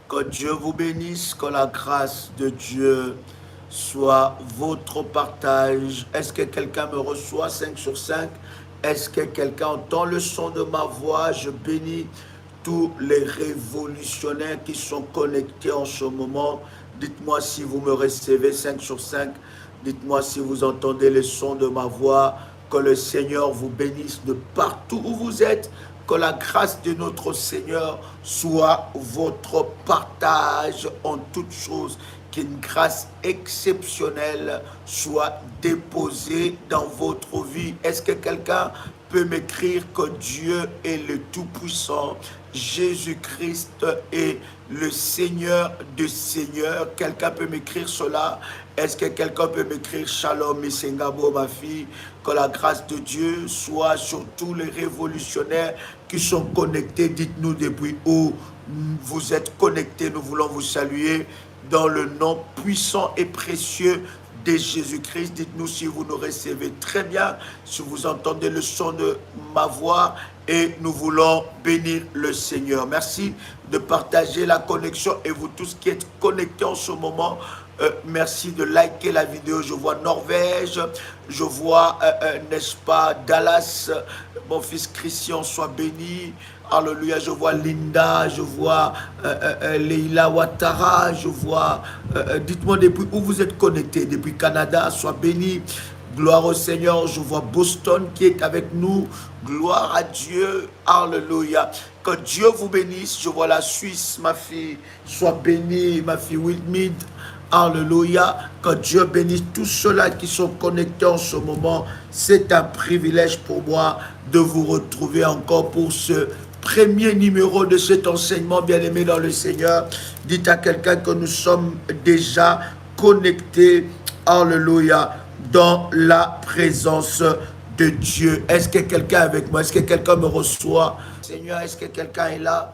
Que Dieu vous bénisse, que la grâce de Dieu soit votre partage. Est-ce que quelqu'un me reçoit 5 sur 5? Est-ce que quelqu'un entend le son de ma voix? Je bénis tous les révolutionnaires qui sont connectés en ce moment. Dites-moi si vous me recevez 5 sur 5. Dites-moi si vous entendez le son de ma voix. Que le Seigneur vous bénisse de partout où vous êtes. Que la grâce de notre Seigneur soit votre partage en toutes choses. Qu'une grâce exceptionnelle soit déposée dans votre vie. Est-ce que quelqu'un peut m'écrire que Dieu est le Tout-Puissant, Jésus-Christ est le Seigneur de Seigneurs? Quelqu'un peut m'écrire cela? Est-ce que quelqu'un peut m'écrire Shalom Misengabo, ma fille? Que la grâce de Dieu soit sur tous les révolutionnaires qui sont connectés. Dites-nous depuis où vous êtes connectés. Nous voulons vous saluer dans le nom puissant et précieux de Jésus-Christ. Dites-nous si vous nous recevez très bien, si vous entendez le son de ma voix, et nous voulons bénir le Seigneur. Merci de partager la connexion, et vous tous qui êtes connectés en ce moment, merci de liker la vidéo. Je vois Norvège, je vois, n'est-ce pas, Dallas, mon fils Christian, soit béni. Alléluia, je vois Linda, je vois Leila Ouattara, je vois, dites-moi depuis où vous êtes connectés, depuis Canada, sois béni. Gloire au Seigneur, je vois Boston qui est avec nous, gloire à Dieu, alléluia. Que Dieu vous bénisse, je vois la Suisse, ma fille, sois bénie, ma fille Wilmid, alléluia. Que Dieu bénisse tous ceux-là qui sont connectés en ce moment. C'est un privilège pour moi de vous retrouver encore pour ce premier numéro de cet enseignement bien-aimé dans le Seigneur. Dites à quelqu'un que nous sommes déjà connectés, alléluia, dans la présence de Dieu. Est-ce que quelqu'un est avec moi? Est-ce que quelqu'un me reçoit? Seigneur, est-ce que quelqu'un est là?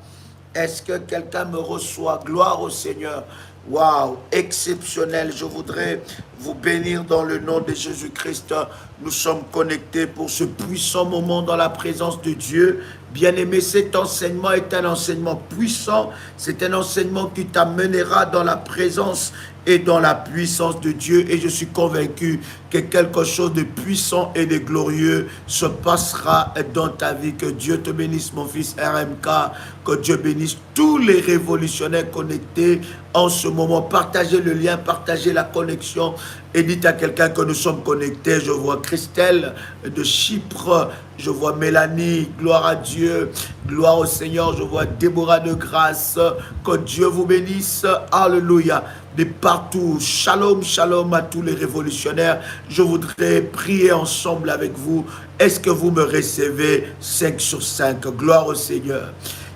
Est-ce que quelqu'un me reçoit? Gloire au Seigneur. Waouh, exceptionnel. Je voudrais vous bénir dans le nom de Jésus-Christ. Nous sommes connectés pour ce puissant moment dans la présence de Dieu. Bien-aimé, cet enseignement est un enseignement puissant. C'est un enseignement qui t'amènera dans la présence et dans la puissance de Dieu. Et je suis convaincu que quelque chose de puissant et de glorieux se passera dans ta vie. Que Dieu te bénisse, mon fils RMK. Que Dieu bénisse tous les révolutionnaires connectés en ce moment. Partagez le lien, partagez la connexion et dites à quelqu'un que nous sommes connectés. Je vois Christelle de Chypre, je vois Mélanie, gloire à Dieu, gloire au Seigneur. Je vois Déborah de Grâce. Que Dieu vous bénisse, alléluia. De partout, shalom, shalom à tous les révolutionnaires. Je voudrais prier ensemble avec vous. Est-ce que vous me recevez 5 sur 5? Gloire au Seigneur.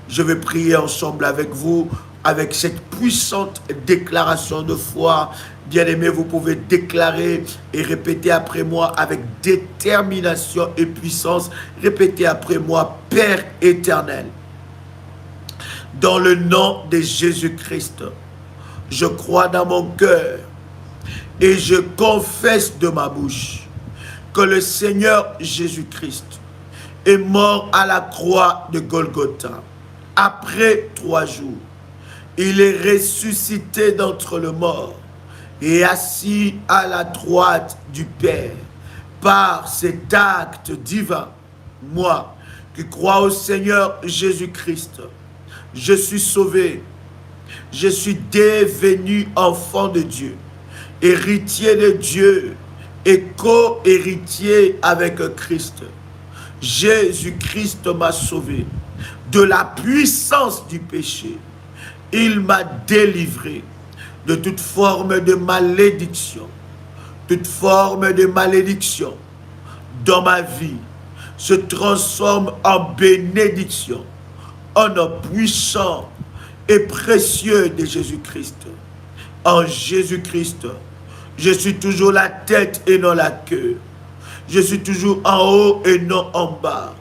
Je vais prier ensemble avec vous, avec cette puissante déclaration de foi. Bien-aimés, vous pouvez déclarer et répéter après moi avec détermination et puissance. Répétez après moi, Père éternel, dans le nom de Jésus-Christ, je crois dans mon cœur et je confesse de ma bouche que le Seigneur Jésus-Christ est mort à la croix de Golgotha. Après 3 jours, il est ressuscité d'entre les morts et assis à la droite du Père. Par cet acte divin, moi qui crois au Seigneur Jésus-Christ, je suis sauvé. Je suis devenu enfant de Dieu, héritier de Dieu et co-héritier avec Christ. Jésus-Christ m'a sauvé de la puissance du péché. Il m'a délivré de toute forme de malédiction. Toute forme de malédiction dans ma vie se transforme en bénédiction, en nom puissant et précieux de Jésus-Christ. En Jésus-Christ, je suis toujours la tête et non la queue. Je suis toujours en haut et non en bas.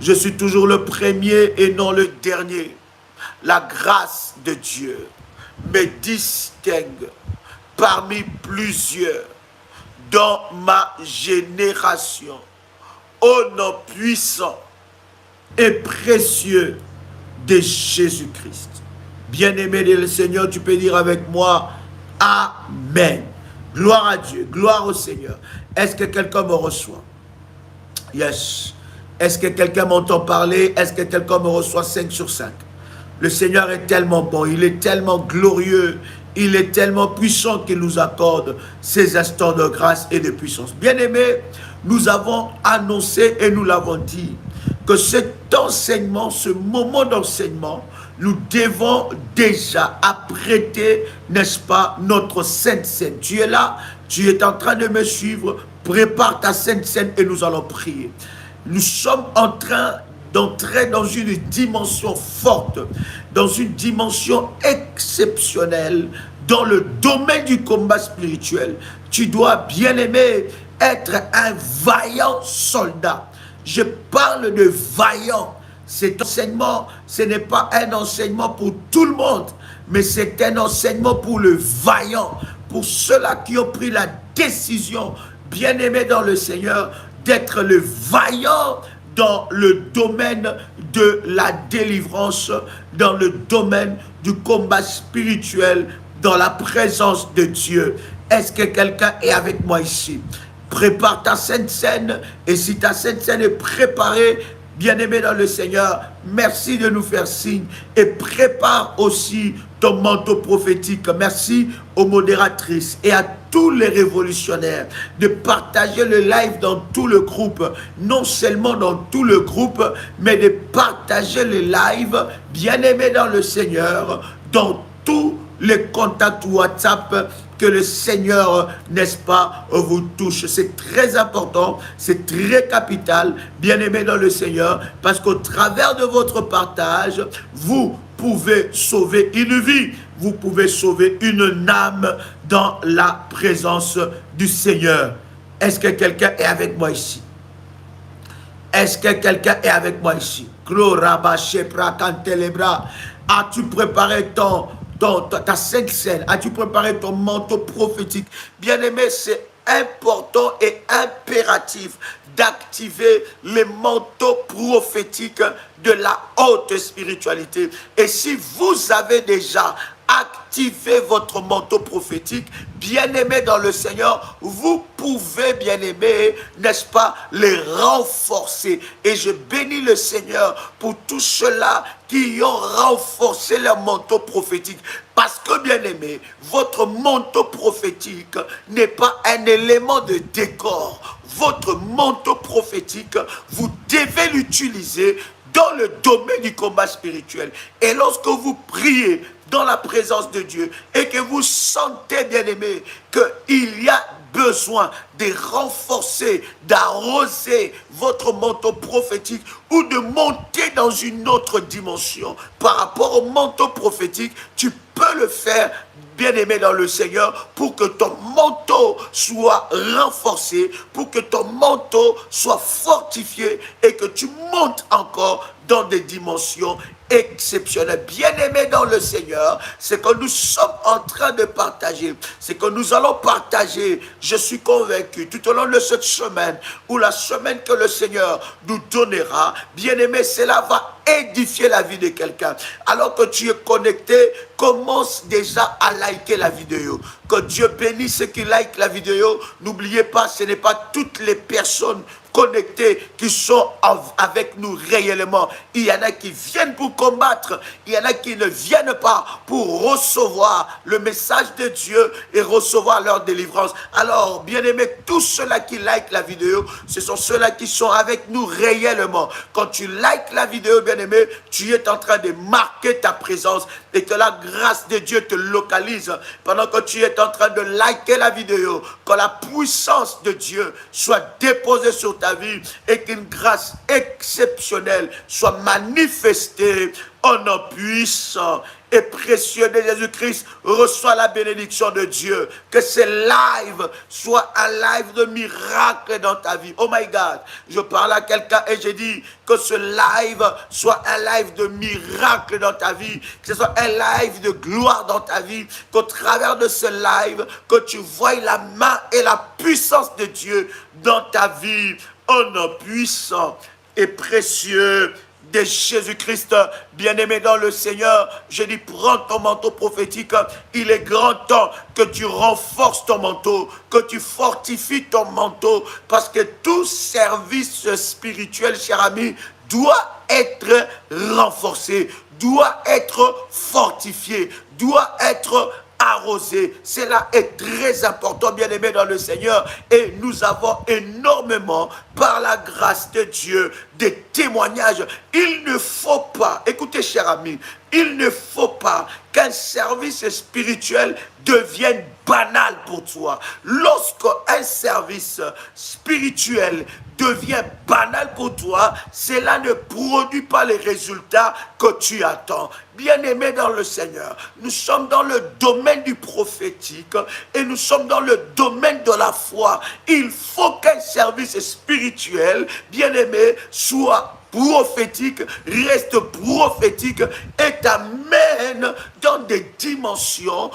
Je suis toujours le premier et non le dernier. La grâce de Dieu me distingue parmi plusieurs dans ma génération. Au nom puissant et précieux de Jésus-Christ. Bien-aimé le Seigneur, tu peux dire avec moi, Amen. Gloire à Dieu, gloire au Seigneur. Est-ce que quelqu'un me reçoit? Yes. Est-ce que quelqu'un m'entend parler? Est-ce que quelqu'un me reçoit 5 sur 5? Le Seigneur est tellement bon, il est tellement glorieux, il est tellement puissant qu'il nous accorde ces instants de grâce et de puissance. Bien-aimés, nous avons annoncé et nous l'avons dit que cet enseignement, ce moment d'enseignement, nous devons déjà apprêter, n'est-ce pas, notre Sainte Seine. Tu es là, tu es en train de me suivre, prépare ta Sainte Seine et nous allons prier. Nous sommes en train d'entrer dans une dimension forte, dans une dimension exceptionnelle, dans le domaine du combat spirituel. Tu dois, bien aimer, être un vaillant soldat. Je parle de vaillant. Cet enseignement, ce n'est pas un enseignement pour tout le monde, mais c'est un enseignement pour le vaillant, pour ceux-là qui ont pris la décision, bien aimé dans le Seigneur, d'être le vaillant dans le domaine de la délivrance, dans le domaine du combat spirituel, dans la présence de Dieu. Est-ce que quelqu'un est avec moi ici? Prépare ta Sainte Seine, et si ta Sainte Seine est préparée, bien-aimé dans le Seigneur, merci de nous faire signe et prépare aussi ton manteau prophétique. Merci aux modératrices et à tous les révolutionnaires de partager le live dans tout le groupe, non seulement dans tout le groupe, mais de partager le live, bien-aimé dans le Seigneur, dans tous les contacts WhatsApp, que le Seigneur, n'est-ce pas, vous touche. C'est très important, c'est très capital, bien-aimé dans le Seigneur, parce qu'au travers de votre partage, vous pouvez sauver une vie, vous pouvez sauver une âme dans la présence du Seigneur. Est-ce que quelqu'un est avec moi ici? Est-ce que quelqu'un est avec moi ici? As-tu préparé ta Sainte Seine? As-tu préparé ton manteau prophétique? Bien-aimé, c'est important et impératif d'activer les manteaux prophétiques de la haute spiritualité. Et si vous avez déjà activé votre manteau prophétique, bien-aimé dans le Seigneur, vous pouvez, bien-aimé, n'est-ce pas, les renforcer. Et je bénis le Seigneur pour tous ceux-là qui ont renforcé leur manteau prophétique. Parce que, bien-aimé, votre manteau prophétique n'est pas un élément de décor. Votre manteau prophétique, vous devez l'utiliser dans le domaine du combat spirituel. Et lorsque vous priez dans la présence de Dieu et que vous sentez, bien-aimé, qu'il y a besoin de renforcer, d'arroser votre manteau prophétique ou de monter dans une autre dimension par rapport au manteau prophétique, tu peux le faire, bien-aimé dans le Seigneur, pour que ton manteau soit renforcé, pour que ton manteau soit fortifié et que tu montes encore dans des dimensions exceptionnelles. Bien-aimé dans le Seigneur, c'est que nous sommes en train de partager, c'est que nous allons partager, je suis convaincu, tout au long de cette semaine, ou la semaine que le Seigneur nous donnera, bien-aimé, cela va édifier la vie de quelqu'un. Alors que tu es connecté, commence déjà à liker la vidéo. Que Dieu bénisse ceux qui like la vidéo. N'oubliez pas, ce n'est pas toutes les personnes connectés qui sont avec nous réellement. Il y en a qui viennent pour combattre, il y en a qui ne viennent pas pour recevoir le message de Dieu et recevoir leur délivrance. Alors, bien-aimés, tous ceux-là qui like la vidéo, ce sont ceux-là qui sont avec nous réellement. Quand tu likes la vidéo, bien-aimé, tu es en train de marquer ta présence et que la grâce de Dieu te localise pendant que tu es en train de liker la vidéo, que la puissance de Dieu soit déposée sur ta vie et qu'une grâce exceptionnelle soit manifestée en nom puissant et précieux de Jésus-Christ. Reçois la bénédiction de Dieu. Que ce live soit un live de miracle dans ta vie. Oh my God, je parle à quelqu'un et je dis que ce live soit un live de miracle dans ta vie, que ce soit un live de gloire dans ta vie, qu'au travers de ce live, que tu voies la main et la puissance de Dieu dans ta vie. En nom puissant et précieux de Jésus-Christ. Bien-aimé dans le Seigneur, je dis, prends ton manteau prophétique. Il est grand temps que tu renforces ton manteau, que tu fortifies ton manteau, parce que tout service spirituel, cher ami, doit être renforcé, doit être fortifié, doit être arrosé. Cela est très important, bien-aimé dans le Seigneur, et nous avons énormément, par la grâce de Dieu, des témoignages. Il ne faut pas, écoutez cher ami, il ne faut pas qu'un service spirituel devienne banal pour toi. Lorsqu'un service spirituel devient banal pour toi, cela ne produit pas les résultats que tu attends. Bien-aimé dans le Seigneur, nous sommes dans le domaine du prophétique et nous sommes dans le domaine de la foi. Il faut qu'un service spirituel, bien-aimé, soit prophétique, reste prophétique et t'amène dans des dimensions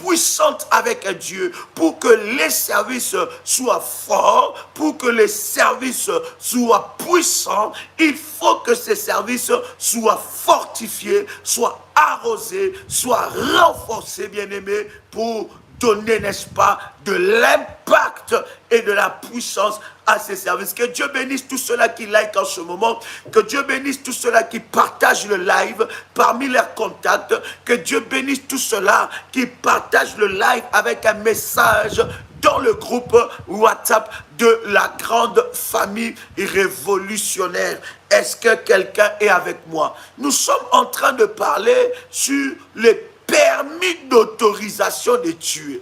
puissante avec Dieu, pour que les services soient forts, pour que les services soient puissants. Il faut que ces services soient fortifiés, soient arrosés, soient renforcés, bien-aimés, pour donner, n'est-ce pas, de l'impact et de la puissance à ces services. Que Dieu bénisse tous ceux-là qui like en ce moment, que Dieu bénisse tous ceux-là qui partagent le live parmi leurs contacts, que Dieu bénisse tous ceux-là qui partagent le live avec un message dans le groupe WhatsApp de la grande famille révolutionnaire. Est-ce que quelqu'un est avec moi? Nous sommes en train de parler sur les permis d'autorisation de tuer.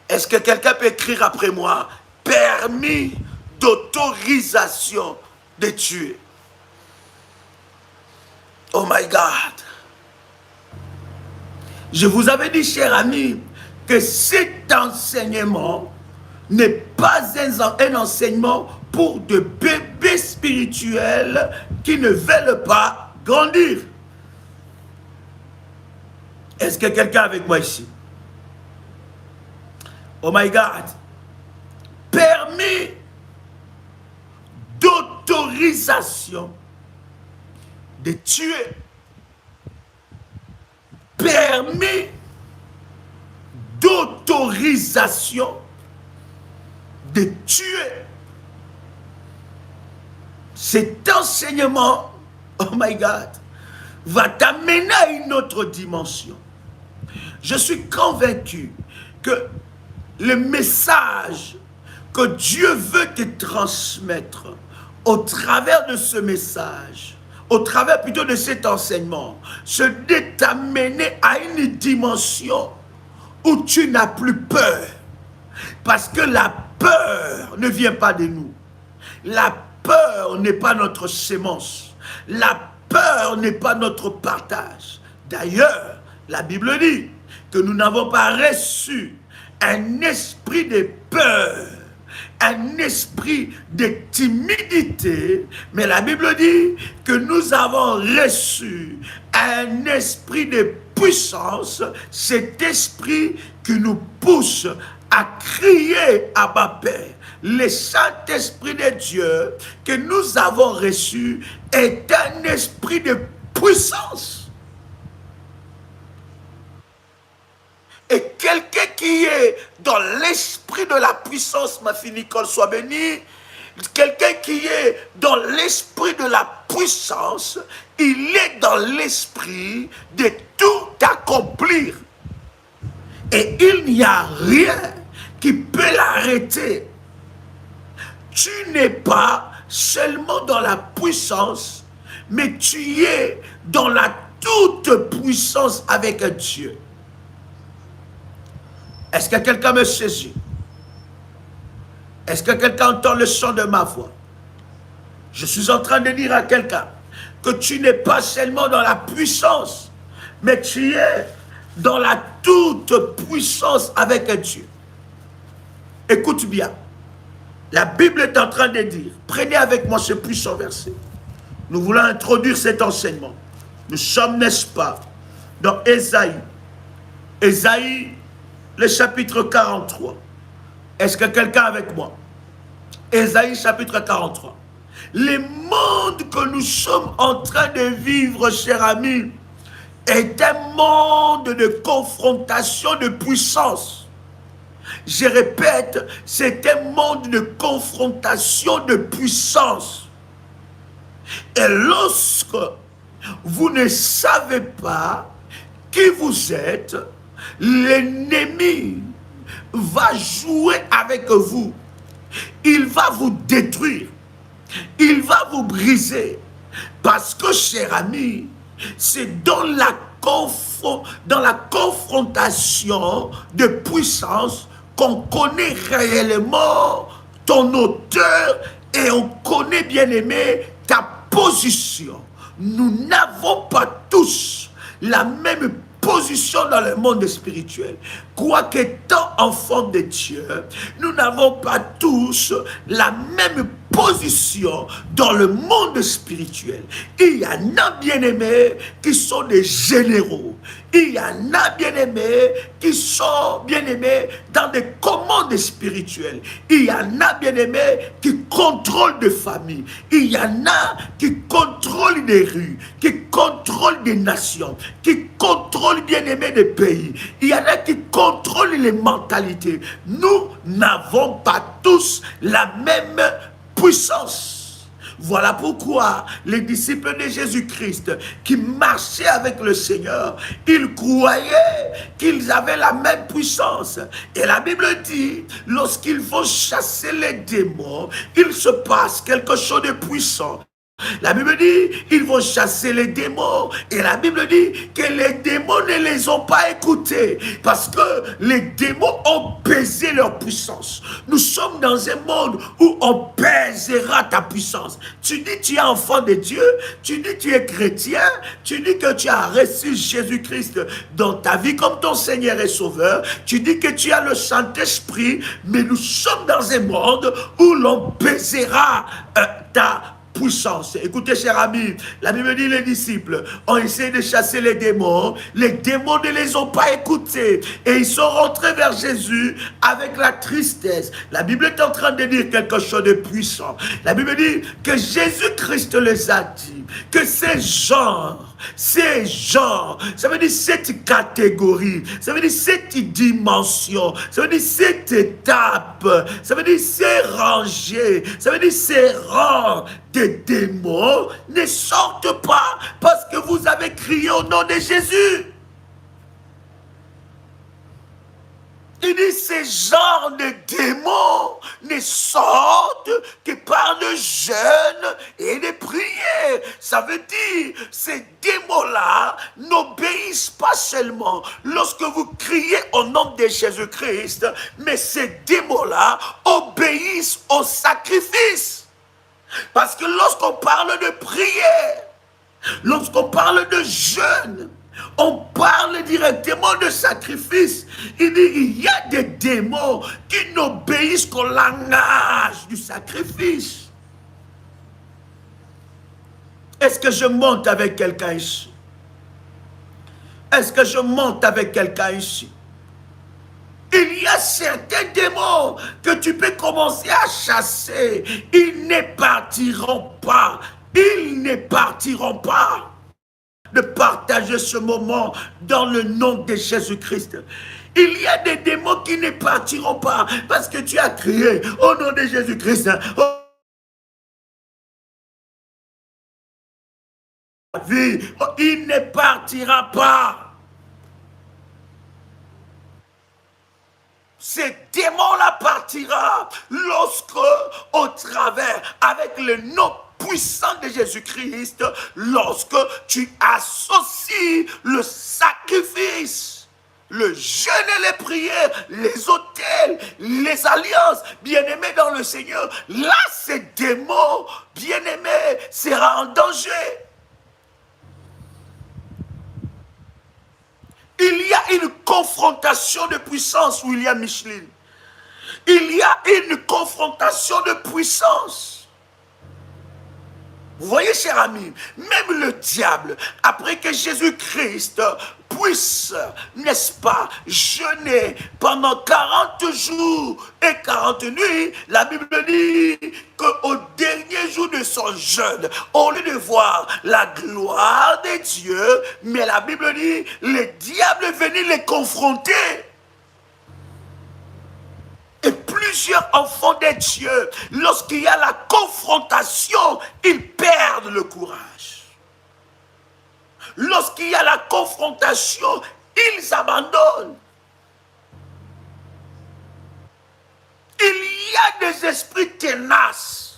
Est-ce que quelqu'un peut écrire après moi? Permis d'autorisation de tuer. Oh my God. Je vous avais dit, cher ami, que cet enseignement n'est pas un enseignement pour de bébés spirituels qui ne veulent pas grandir. Est-ce que quelqu'un est avec moi ici? Oh my God. Permis d'autorisation de tuer. Permis d'autorisation de tuer. Cet enseignement, oh my God, va t'amener à une autre dimension. Je suis convaincu que le message que Dieu veut te transmettre au travers de ce message, au travers plutôt de cet enseignement, c'est de t'amener à une dimension où tu n'as plus peur. Parce que la peur ne vient pas de nous. La peur n'est pas notre sémence. La peur n'est pas notre partage. D'ailleurs, la Bible dit que nous n'avons pas reçu un esprit de peur, un esprit de timidité, mais la Bible dit que nous avons reçu un esprit de puissance, cet esprit qui nous pousse à crier à Abba Père. Le Saint-Esprit de Dieu que nous avons reçu est un esprit de puissance. Et quelqu'un qui est dans l'esprit de la puissance, ma fille Nicole, soit bénie. Quelqu'un qui est dans l'esprit de la puissance, il est dans l'esprit de tout accomplir. Et il n'y a rien qui peut l'arrêter. Tu n'es pas seulement dans la puissance, mais tu es dans la toute puissance avec Dieu. Est-ce que quelqu'un me saisit? Est-ce que quelqu'un entend le son de ma voix? Je suis en train de dire à quelqu'un que tu n'es pas seulement dans la puissance, mais tu es dans la toute puissance avec Dieu. Écoute bien. La Bible est en train de dire, prenez avec moi ce puissant verset. Nous voulons introduire cet enseignement. Nous sommes, n'est-ce pas, dans Ésaïe. Ésaïe, le chapitre 43. Est-ce que quelqu'un est avec moi? Ésaïe chapitre 43. Le monde que nous sommes en train de vivre, cher ami, est un monde de confrontation de puissance. Je répète, c'est un monde de confrontation de puissance. Et lorsque vous ne savez pas qui vous êtes, l'ennemi va jouer avec vous. Il va vous détruire. Il va vous briser. Parce que, cher ami, c'est dans la confrontation de puissance qu'on connaît réellement ton auteur et on connaît, bien aimé, ta position. Nous n'avons pas tous la même position dans le monde spirituel. Quoique étant enfants de Dieu, nous n'avons pas tous la même position dans le monde spirituel. Il y en a, bien-aimés, qui sont des généraux. Il y en a, bien-aimés, qui sont, bien-aimés, dans des commandes spirituelles. Il y en a, bien-aimés, qui contrôlent des familles. Il y en a qui contrôlent des rues, qui contrôlent des nations, qui contrôlent, bien-aimés, des pays. Il y en a qui contrôlent les mentalités. Nous n'avons pas tous la même puissance. Voilà pourquoi les disciples de Jésus-Christ qui marchaient avec le Seigneur, ils croyaient qu'ils avaient la même puissance. Et la Bible dit, lorsqu'ils vont chasser les démons, il se passe quelque chose de puissant. La Bible dit, ils vont chasser les démons. Et la Bible dit que les démons ne les ont pas écoutés. Parce que les démons ont pesé leur puissance. Nous sommes dans un monde où on pèsera ta puissance. Tu dis tu es enfant de Dieu, tu dis tu es chrétien, tu dis que tu as reçu Jésus-Christ dans ta vie comme ton Seigneur et Sauveur, tu dis que tu as le Saint-Esprit, mais nous sommes dans un monde où l'on pèsera ta puissance. Écoutez, chers amis, la Bible dit les disciples ont essayé de chasser les démons ne les ont pas écoutés et ils sont rentrés vers Jésus avec la tristesse. La Bible est en train de dire quelque chose de puissant. La Bible dit que Jésus-Christ les a dit que ces gens, ça veut dire cette catégorie, ça veut dire cette dimension, ça veut dire cette étape, ça veut dire ces rangées, ça veut dire ces rangs de démons ne sortent pas parce que vous avez crié au nom de Jésus. Il dit ces genres de démons ne sortent que par le jeûne et les prières. Ça veut dire ces démons-là n'obéissent pas seulement lorsque vous criez au nom de Jésus-Christ, mais ces démons-là obéissent au sacrifice. Parce que lorsqu'on parle de prière, lorsqu'on parle de jeûne, on parle directement de sacrifice. Il dit il y a des démons qui n'obéissent qu'au langage du sacrifice. Est-ce que je monte avec quelqu'un ici? Est-ce que je monte avec quelqu'un ici? Il y a certains démons que tu peux commencer à chasser. Ils ne partiront pas. Ils ne partiront pas. De partager ce moment dans le nom de Jésus-Christ. Il y a des démons qui ne partiront pas parce que tu as crié au nom de Jésus-Christ. Il ne partira pas. Ce démon-là partira lorsque, au travers, avec le nom puissant de Jésus-Christ, lorsque tu associes le sacrifice, le jeûne et les prières, les autels, les alliances, bien-aimés dans le Seigneur, là, ce démon, bien-aimé, sera en danger. Il y a une confrontation de puissance, William Michelin. Il y a une confrontation de puissance. Vous voyez, cher ami, même le diable, après que Jésus-Christ puisse, n'est-ce pas, jeûner pendant 40 jours et 40 nuits. La Bible dit qu'au dernier jour de son jeûne, au lieu de voir la gloire de Dieu, mais la Bible dit, le diable est venu les confronter. Et plusieurs enfants de Dieu, lorsqu'il y a la confrontation, ils perdent le courage. Lorsqu'il y a la confrontation, ils abandonnent. Il y a des esprits tenaces.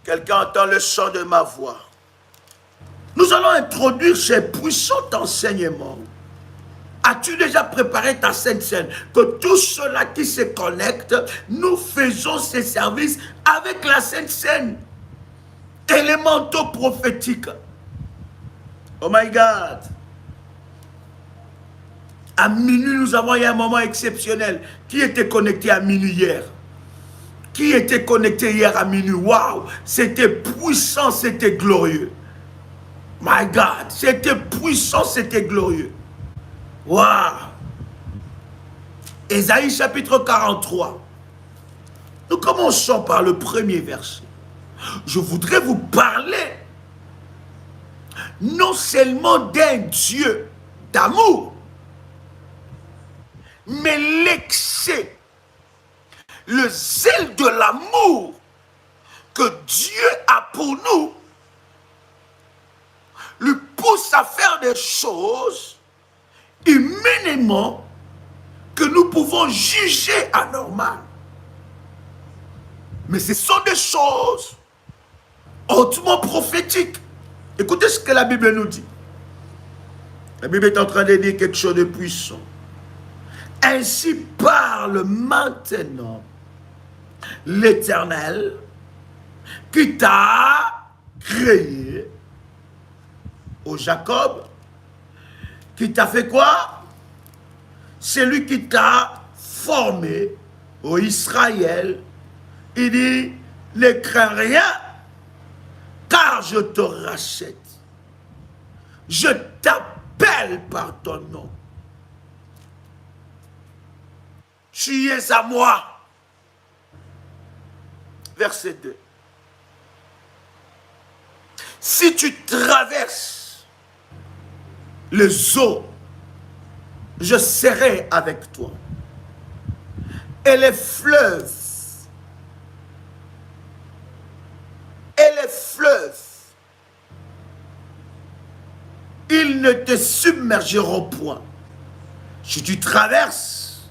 Quelqu'un entend le chant de ma voix. Nous allons introduire ces puissants enseignements. As-tu déjà préparé ta Sainte Seine? Que tous ceux-là qui se connectent, nous faisons ces services avec la Sainte Seine. Élémentaux prophétiques. Oh my God. À minuit, nous avons eu un moment exceptionnel. Qui était connecté à minuit hier? Qui était connecté hier à minuit? Waouh! C'était puissant, c'était glorieux. My God! C'était puissant, c'était glorieux. Waouh! Ésaïe chapitre 43. Nous commençons par le premier verset. Je voudrais vous parler non seulement d'un Dieu d'amour, mais l'excès, le zèle de l'amour que Dieu a pour nous lui pousse à faire des choses humainement que nous pouvons juger anormales. Mais ce sont des choses hautement prophétiques. Écoutez ce que la Bible nous dit. La Bible est en train de dire quelque chose de puissant. Ainsi parle maintenant l'Éternel qui t'a créé, au Jacob, qui t'a fait quoi? C'est lui qui t'a formé, au Israël. Il dit, ne crains rien, car je te rachète. Je t'appelle par ton nom. Tu es à moi. Verset 2. Si tu traverses les eaux, je serai avec toi. Et les fleuves, ils ne te submergeront point. Si tu traverses,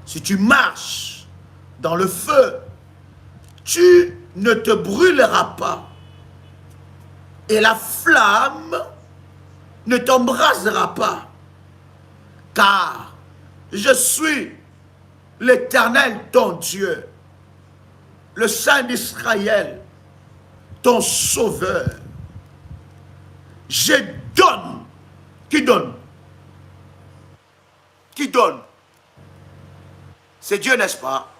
si tu marches dans le feu, tu ne te brûleras pas. Et la flamme ne t'embrasera pas. Car je suis l'Éternel ton Dieu, le Saint d'Israël, ton Sauveur. Je donne. Qui donne? Qui donne? C'est Dieu, n'est-ce pas?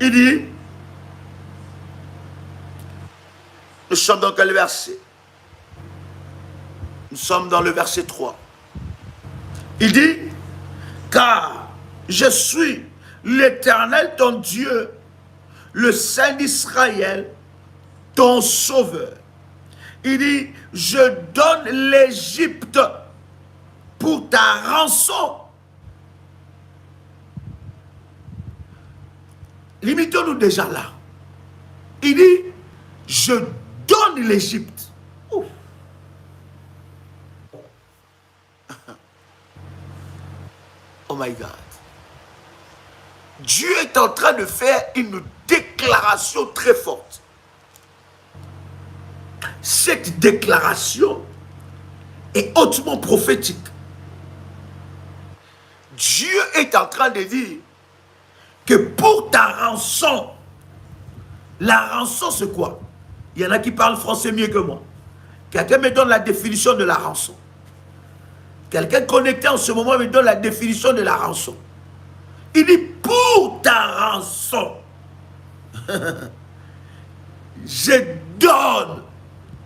Il dit, nous sommes dans quel verset? Nous sommes dans le verset 3. Il dit, car je suis l'Éternel ton Dieu, le Saint d'Israël, ton Sauveur. Il dit, je donne l'Égypte pour ta rançon. Limitons-nous déjà là. Il dit, je donne l'Égypte. Oh my God. Dieu est en train de faire une déclaration très forte. Cette déclaration est hautement prophétique. Dieu est en train de dire que pour ta rançon, la rançon c'est quoi? Il y en a qui parlent français mieux que moi. Quelqu'un me donne la définition de la rançon. Quelqu'un connecté en ce moment me donne la définition de la rançon. Il dit, pour ta rançon, je donne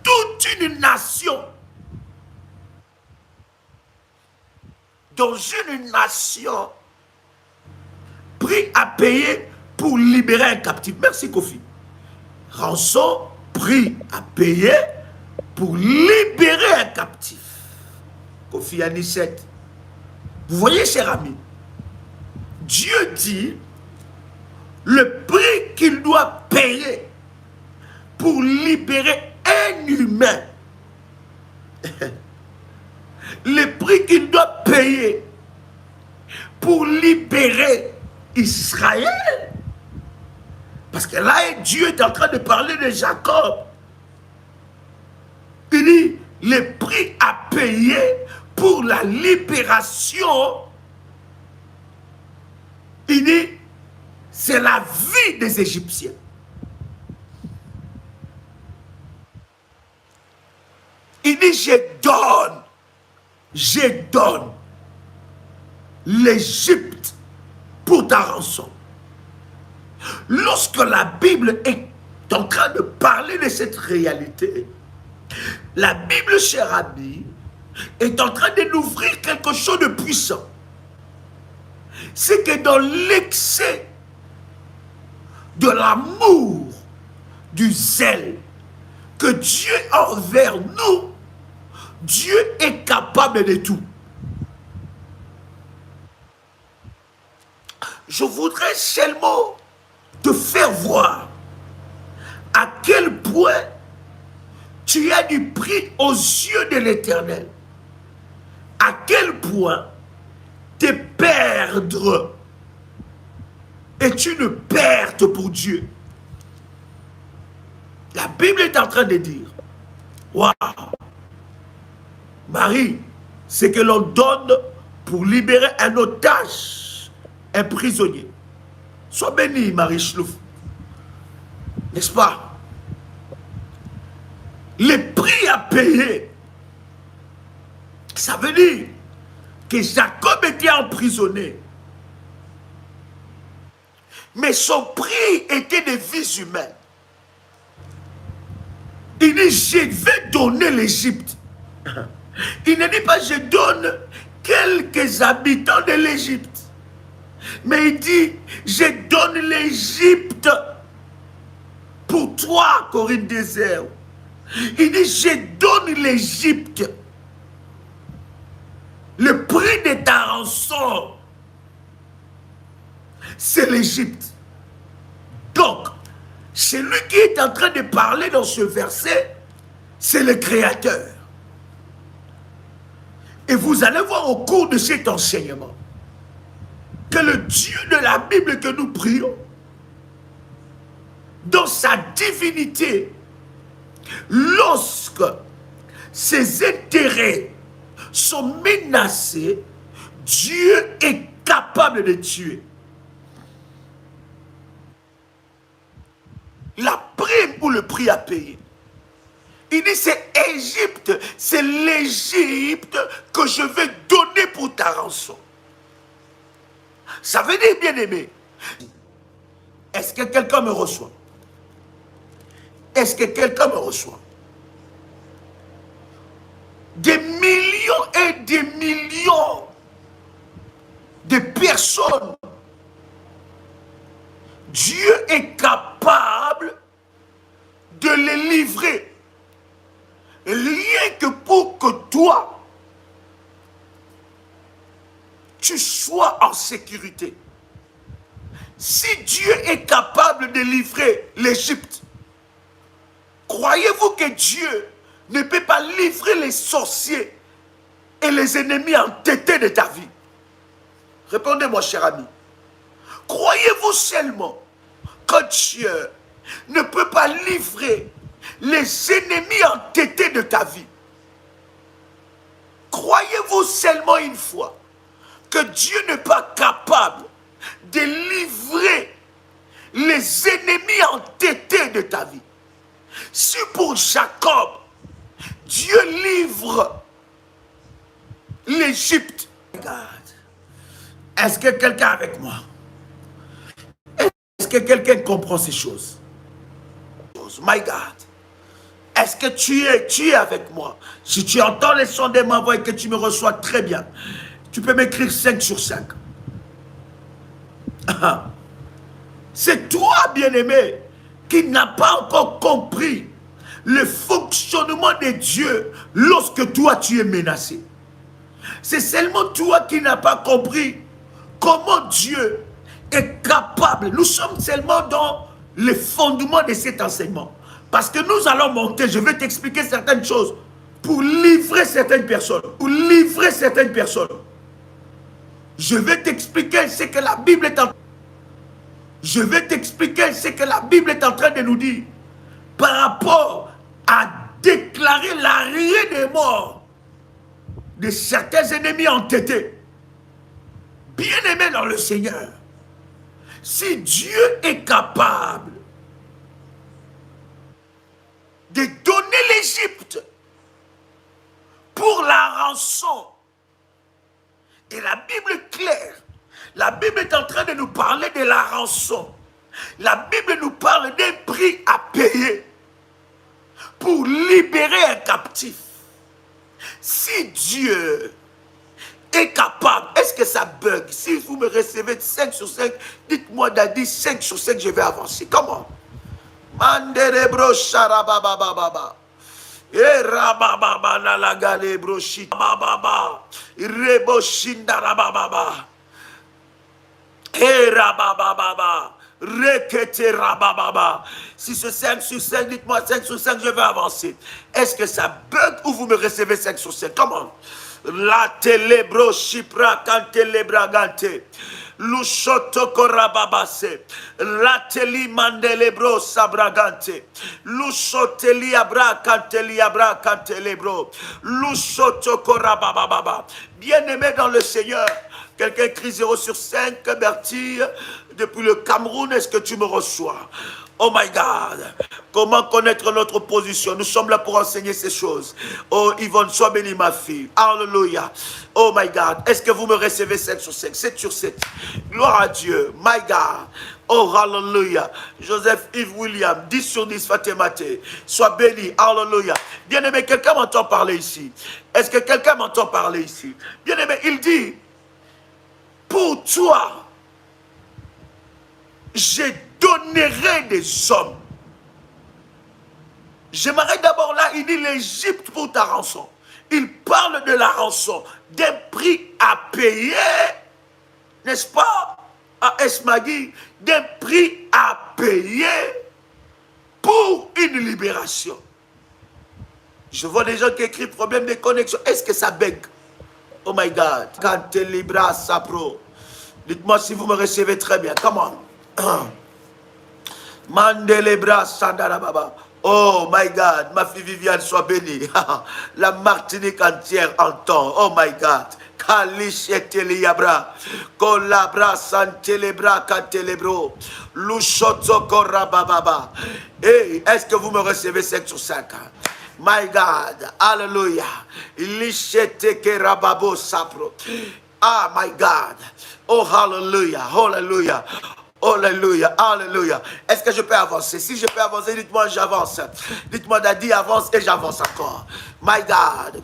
toute une nation dans une nation, prix à payer pour libérer un captif. Merci Kofi. Rançon, prix à payer pour libérer un captif. Kofi Anisette. Vous voyez, cher ami, Dieu dit le prix qu'il doit payer pour libérer un humain. Le prix qu'il doit payer pour libérer Israël. Parce que là, Dieu est en train de parler de Jacob. Il dit, le prix à payer pour la libération, il dit, c'est la vie des Égyptiens. Il dit, je donne l'Égypte pour ta rançon. Lorsque la Bible est en train de parler de cette réalité, la Bible, cher ami, est en train de nous ouvrir quelque chose de puissant. C'est que dans l'excès de l'amour, du zèle que Dieu a envers nous, Dieu est capable de tout. Je voudrais seulement te faire voir à quel point tu as du prix aux yeux de l'Éternel. À quel point te perdre est une perte pour Dieu. La Bible est en train de dire, waouh, Marie, c'est que l'on donne pour libérer un otage, un prisonnier. Sois béni, Marie Schlouf. N'est-ce pas? Le prix à payer, ça veut dire que Jacob était emprisonné. Mais son prix était des vies humaines. Il dit, je vais donner l'Égypte. Il ne dit pas, je donne quelques habitants de l'Égypte. Mais il dit, je donne l'Égypte pour toi, Corinne Désert. Il dit, je donne l'Égypte. Le prix de ta rançon, c'est l'Égypte. Donc, celui qui est en train de parler dans ce verset, c'est le Créateur. Et vous allez voir au cours de cet enseignement que le Dieu de la Bible que nous prions, dans sa divinité, lorsque ses intérêts sont menacés, Dieu est capable de tuer. La prime ou le prix à payer. Il dit, c'est Égypte, c'est l'Égypte que je vais donner pour ta rançon. Ça veut dire, bien aimé, est-ce que quelqu'un me reçoit? Est-ce que quelqu'un me reçoit? Des millions et des millions de personnes, Dieu est capable de les livrer. Rien que pour que toi, tu sois en sécurité. Si Dieu est capable de livrer l'Égypte, croyez-vous que Dieu ne peut pas livrer les sorciers et les ennemis entêtés de ta vie? Répondez-moi, cher ami. Croyez-vous seulement que Dieu ne peut pas livrer les ennemis entêtés de ta vie? Croyez-vous seulement une fois que Dieu n'est pas capable de livrer les ennemis entêtés de ta vie? Si pour Jacob, Dieu livre l'Égypte, est-ce que quelqu'un est avec moi? Est-ce que quelqu'un comprend ces choses? My God. Est-ce que tu es avec moi? Si tu entends les sons de ma voix et que tu me reçois très bien, Tu peux m'écrire 5 sur 5. C'est toi, bien-aimé, qui n'as pas encore compris le fonctionnement de Dieu lorsque toi tu es menacé. C'est seulement toi qui n'as pas compris comment Dieu est capable. Nous sommes seulement dans les fondements de cet enseignement. Parce que nous allons monter, je vais t'expliquer certaines choses pour livrer certaines personnes. Pour livrer certaines personnes. Je vais t'expliquer ce que la Bible est en train. Je vais t'expliquer ce que la Bible est en train de nous dire par rapport à déclarer l'arrêt des morts de certains ennemis entêtés. Bien-aimés dans le Seigneur, si Dieu est capable de donner l'Égypte pour la rançon, et la Bible est claire, la Bible est en train de nous parler de la rançon. La Bible nous parle d'un prix à payer pour libérer un captif. Si Dieu est capable, est-ce que ça bug? Si vous me recevez 5 sur 5, dites-moi Daddy, 5 sur 5, je vais avancer. Comment? Manderebro sharababababa. E rabababa na la gale broshi bababa. Rebo shindarabababa. E rabababa. Rekete rabababa. Si c'est 5 sur 5, dites-moi 5 sur 5, je vais avancer. Est-ce que ça bug ou vous me recevez 5 sur 5? Comment? La telebro shipra cantelebra gante. Lushoto korababase. La teli mandelebro sabragante. Lushoteli abra canteli abra cantelebro. Lushoto korabababa. Bien-aimé dans le Seigneur, quelqu'un crie 0 sur 5, Bertie, depuis le Cameroun, est-ce que tu me reçois? Oh my God, comment connaître notre position? Nous sommes là pour enseigner ces choses. Oh Yvonne, sois bénie ma fille. Alléluia. Oh my God, est-ce que vous me recevez 5 sur 5? 7 sur 7. Gloire à Dieu. My God. Oh Alléluia. Joseph Yves William, 10 sur 10, Fatemate. Sois béni. Alléluia. Bien-aimé, quelqu'un m'entend parler ici? Est-ce que quelqu'un m'entend parler ici? Bien-aimé, il dit, pour toi, je donnerai des hommes. J'aimerais d'abord là, il dit l'Égypte pour ta rançon. Il parle de la rançon, d'un prix à payer, n'est-ce pas, à Esmagui, d'un prix à payer pour une libération. Je vois des gens qui écrivent problème de connexion. Est-ce que ça bug? Oh my God. Quand tu libras sapro. Dites-moi si vous me recevez très bien. Comment? Mandelebra Sandarababa. Oh my God, ma fille Viviane, sois bénie. La Martinique entière entend. Oh my God. Kalisheteliabra. Kolabra santelebra katelebro. Lushoto korabababa. Hey, est-ce que vous me recevez 5 sur 5? My God. Alléluia. Lishete kerababo sapro. Ah my God. Oh hallelujah. Hallelujah. Alléluia, alléluia. Est-ce que je peux avancer? Si je peux avancer, dites-moi j'avance. Dites-moi Daddy avance et j'avance encore. My God.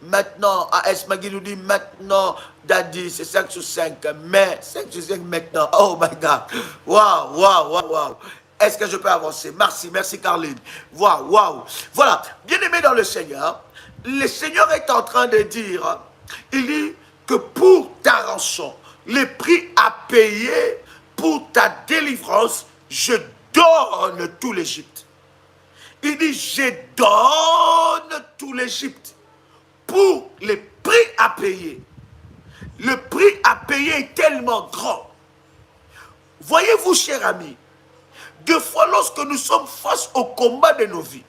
Maintenant, Esmagui nous dit maintenant, Daddy, c'est 5 sur 5. Mais 5 sur 5 maintenant. Oh my God. Waouh, waouh, waouh, waouh. Est-ce que je peux avancer? Merci, merci Carline. Waouh, waouh. Voilà, bien aimé dans le Seigneur, le Seigneur est en train de dire, il dit que pour ta rançon, le prix à payer pour ta délivrance, je donne tout l'Égypte. Il dit, je donne tout l'Égypte pour le prix à payer. Le prix à payer est tellement grand. Voyez-vous, cher ami, deux fois lorsque nous sommes face au combat de nos vies,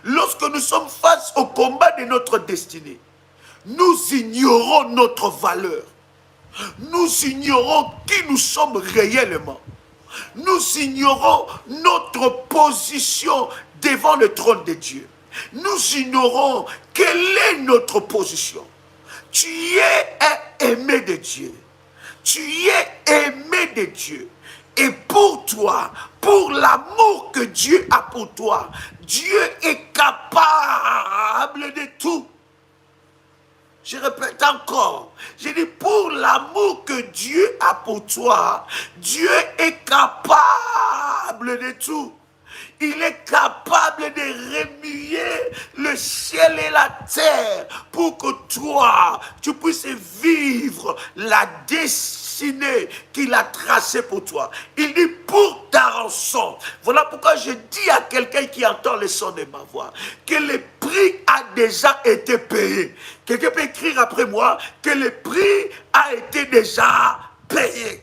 lorsque nous sommes face au combat de notre destinée, nous ignorons notre valeur. Nous ignorons qui nous sommes réellement. Nous ignorons notre position devant le trône de Dieu. Nous ignorons quelle est notre position. Tu es un aimé de Dieu. Tu es aimé de Dieu. Et pour toi, pour l'amour que Dieu a pour toi, Dieu est capable de tout. Je répète encore. Je dis, pour l'amour que Dieu a pour toi, Dieu est capable de tout. Il est capable de remuer le ciel et la terre pour que toi, tu puisses vivre la destinée qu'il a tracée pour toi. Il dit pour ta rançon. Voilà pourquoi je dis à quelqu'un qui entend le son de ma voix que le prix a déjà été payé. Quelqu'un peut écrire après moi que le prix a été déjà payé.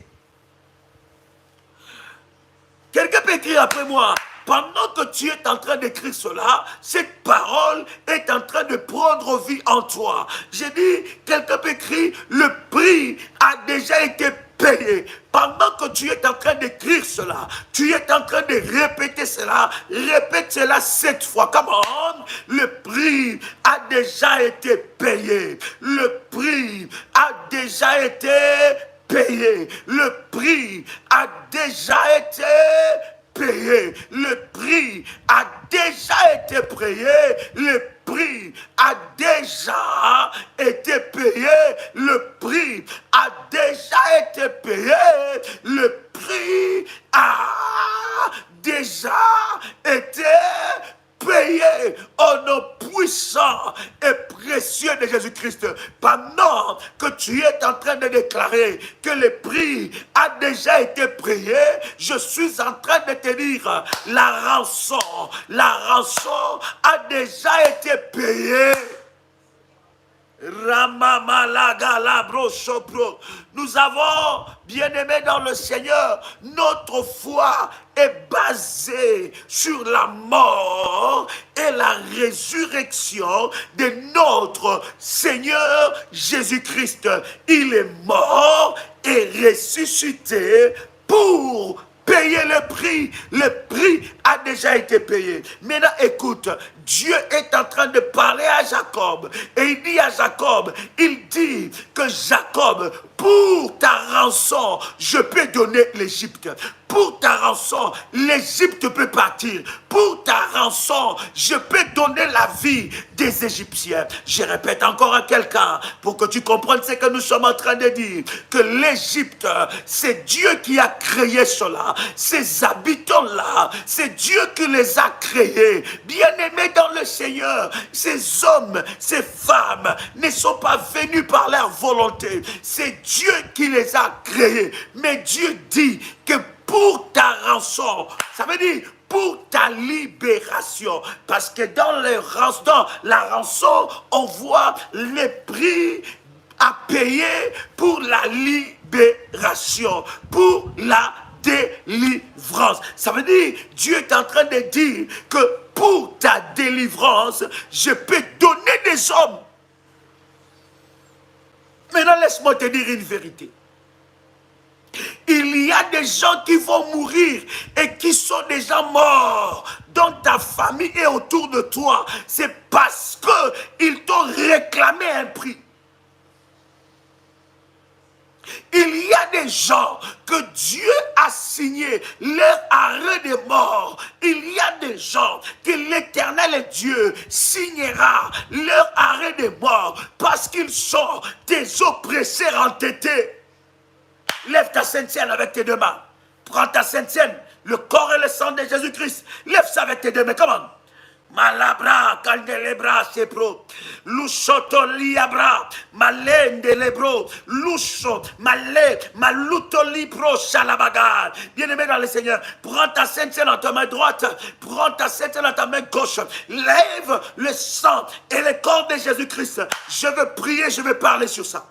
Quelqu'un peut écrire après moi. Pendant que tu es en train d'écrire cela, cette parole est en train de prendre vie en toi. J'ai dit, quelqu'un peut écrire, le prix a déjà été payé. Pendant que tu es en train d'écrire cela, tu es en train de répéter cela, répète cela 7 fois. Come on, le prix a déjà été payé. Le prix a déjà été payé. Le prix a déjà été payé. Le prix a déjà été payé. Le prix a déjà été payé. Le prix a déjà été payé. Le prix a déjà été payé au nom puissant et précieux de Jésus-Christ. Pendant que tu es en train de déclarer que le prix a déjà été payé, je suis en train de te dire la rançon a déjà été payée. Nous avons, bien-aimés dans le Seigneur, notre foi est basée sur la mort et la résurrection de notre Seigneur Jésus-Christ. Il est mort et ressuscité pour payer le prix. Le prix a déjà été payé. Maintenant, écoute, Dieu est en train de parler à Jacob. Et il dit à Jacob, il dit que Jacob, pour ta rançon, je peux donner l'Égypte. Pour ta rançon, l'Égypte peut partir. Pour ta rançon, je peux donner la vie des Égyptiens. Je répète encore à quelqu'un pour que tu comprennes ce que nous sommes en train de dire. Que l'Égypte, c'est Dieu qui a créé cela. Ces habitants-là, c'est Dieu qui les a créés. Bien-aimés dans le Seigneur, ces hommes, ces femmes ne sont pas venus par leur volonté. C'est Dieu qui les a créés. Mais Dieu dit que pour ta rançon, ça veut dire pour ta libération. Parce que dans la rançon, on voit les prix à payer pour la libération, pour la délivrance. Ça veut dire, Dieu est en train de dire que pour ta délivrance, je peux donner des hommes. Maintenant, laisse-moi te dire une vérité. Il y a des gens qui vont mourir et qui sont déjà morts dans ta famille et autour de toi. C'est parce qu'ils t'ont réclamé un prix. Il y a des gens que Dieu a signé leur arrêt de mort. Il y a des gens que l'Éternel Dieu signera leur arrêt de mort parce qu'ils sont des oppresseurs entêtés. Lève ta sainte Seine avec tes deux mains. Prends ta sainte Seine, le corps et le sang de Jésus-Christ. Lève ça avec tes deux mains. Comment? Malabra, candelebra, sepro. Lushoto liabra, malende lebro. Lusho, malé, maluto libro, shalabagar. Bien-aimé dans le Seigneur, prends ta sainte Seine dans ta main droite. Prends ta sainte Seine dans ta main gauche. Lève le sang et le corps de Jésus-Christ. Je veux prier, je veux parler sur ça.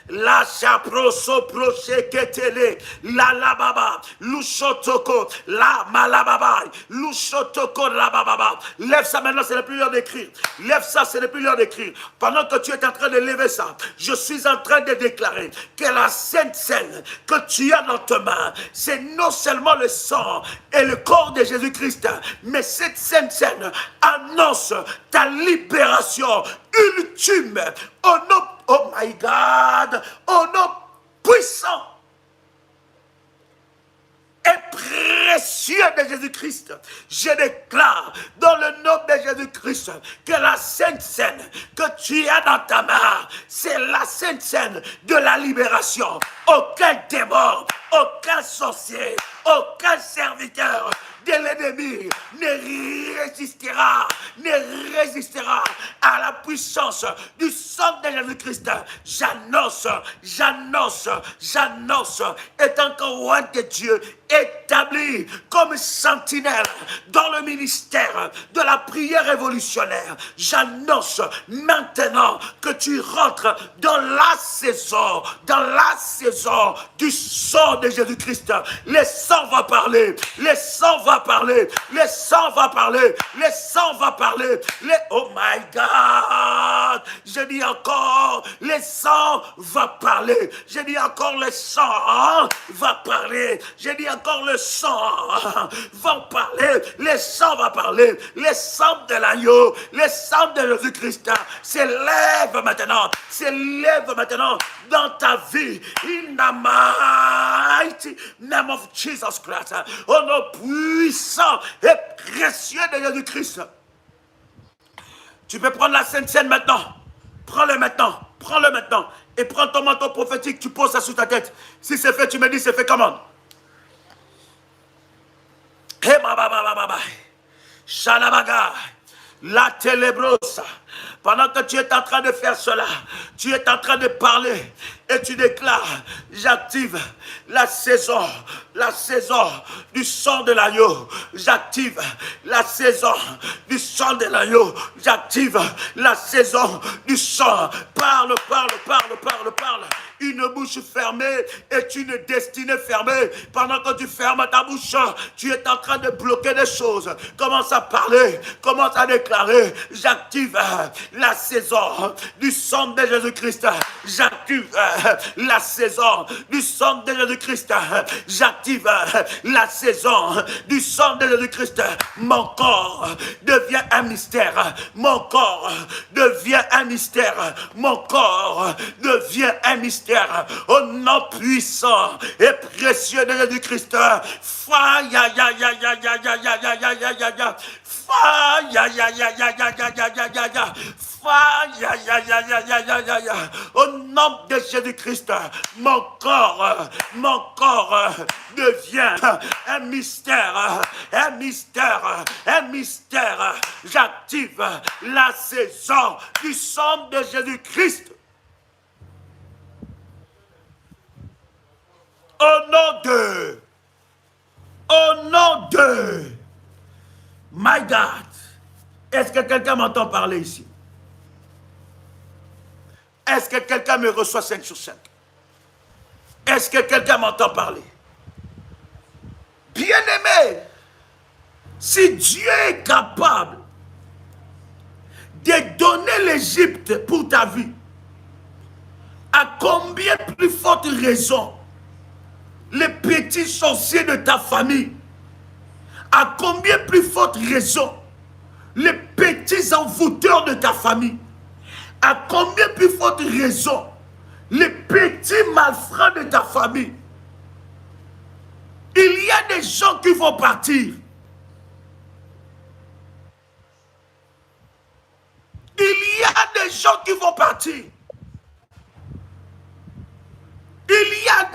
La chaproso procheketele la lababa lushotoko la malababa lushotoko lababa. Lève ça maintenant, c'est le plus l'heure d'écrire. Lève ça, c'est le plus l'heure d'écrire. Pendant que tu es en train de lever ça, je suis en train de déclarer que la sainte Seine que tu as dans tes mains, c'est non seulement le sang et le corps de Jésus-Christ, mais cette sainte Seine annonce ta libération ultime au nom, oh my God, au nom puissant et précieux de Jésus-Christ, je déclare dans le nom de Jésus-Christ que la Sainte Seine que tu as dans ta main, c'est la Sainte Seine de la libération. Aucun démon, aucun sorcier, aucun serviteur de l'ennemi ne résistera à la puissance du sang de Jésus-Christ. J'annonce, étant que roi de Dieu, établi comme sentinelle dans le ministère de la prière révolutionnaire, j'annonce maintenant que tu rentres dans la saison du sang de Jésus-Christ. Le sang va parler, le sang va parler, le sang va parler, le sang va parler. Oh my God! Je dis encore, le sang va parler. Je dis encore, le sang va parler. Je dis encore, le sang va parler. Le sang va parler. Le sang de l'agneau, le sang de Jésus-Christ s'élève maintenant. S'élève maintenant dans ta vie. In the mighty name of Jesus Christ. Au nom puissant et précieux de Jésus-Christ. Tu peux prendre la Sainte Seine maintenant. Prends-le maintenant. Prends-le maintenant. Et prends ton manteau prophétique, tu poses ça sous ta tête. Si c'est fait, tu me dis c'est fait comment? Shalabaga. La ténébrosa. Pendant que tu es en train de faire cela, tu es en train de parler et tu déclares, j'active la saison du sang de l'agneau. J'active la saison du sang de l'agneau. J'active la saison du sang. Parle. Une bouche fermée est une destinée fermée. Pendant que tu fermes ta bouche, tu es en train de bloquer des choses. Commence à parler, commence à déclarer, j'active la saison du sang de Jésus-Christ. J'active la saison du sang de Jésus-Christ. J'active la saison du sang de Jésus-Christ. Mon corps devient un mystère. Mon corps devient un mystère. Mon corps devient un mystère. Au nom puissant et précieux de Jésus-Christ. Au nom de Jésus-Christ, mon corps devient un mystère. J'active la saison du sang de Jésus-Christ. Au nom de, my God, est-ce que quelqu'un m'entend parler ici? Est-ce que quelqu'un me reçoit 5 sur 5? Est-ce que quelqu'un m'entend parler? Bien-aimé, si Dieu est capable de donner l'Égypte pour ta vie, à combien plus forte raison les petits sorciers de ta famille, à combien plus forte raison les petits envoûteurs de ta famille, à combien plus forte raison les petits malfrats de ta famille. Il y a des gens qui vont partir. Il y a des gens qui vont partir. Il y a...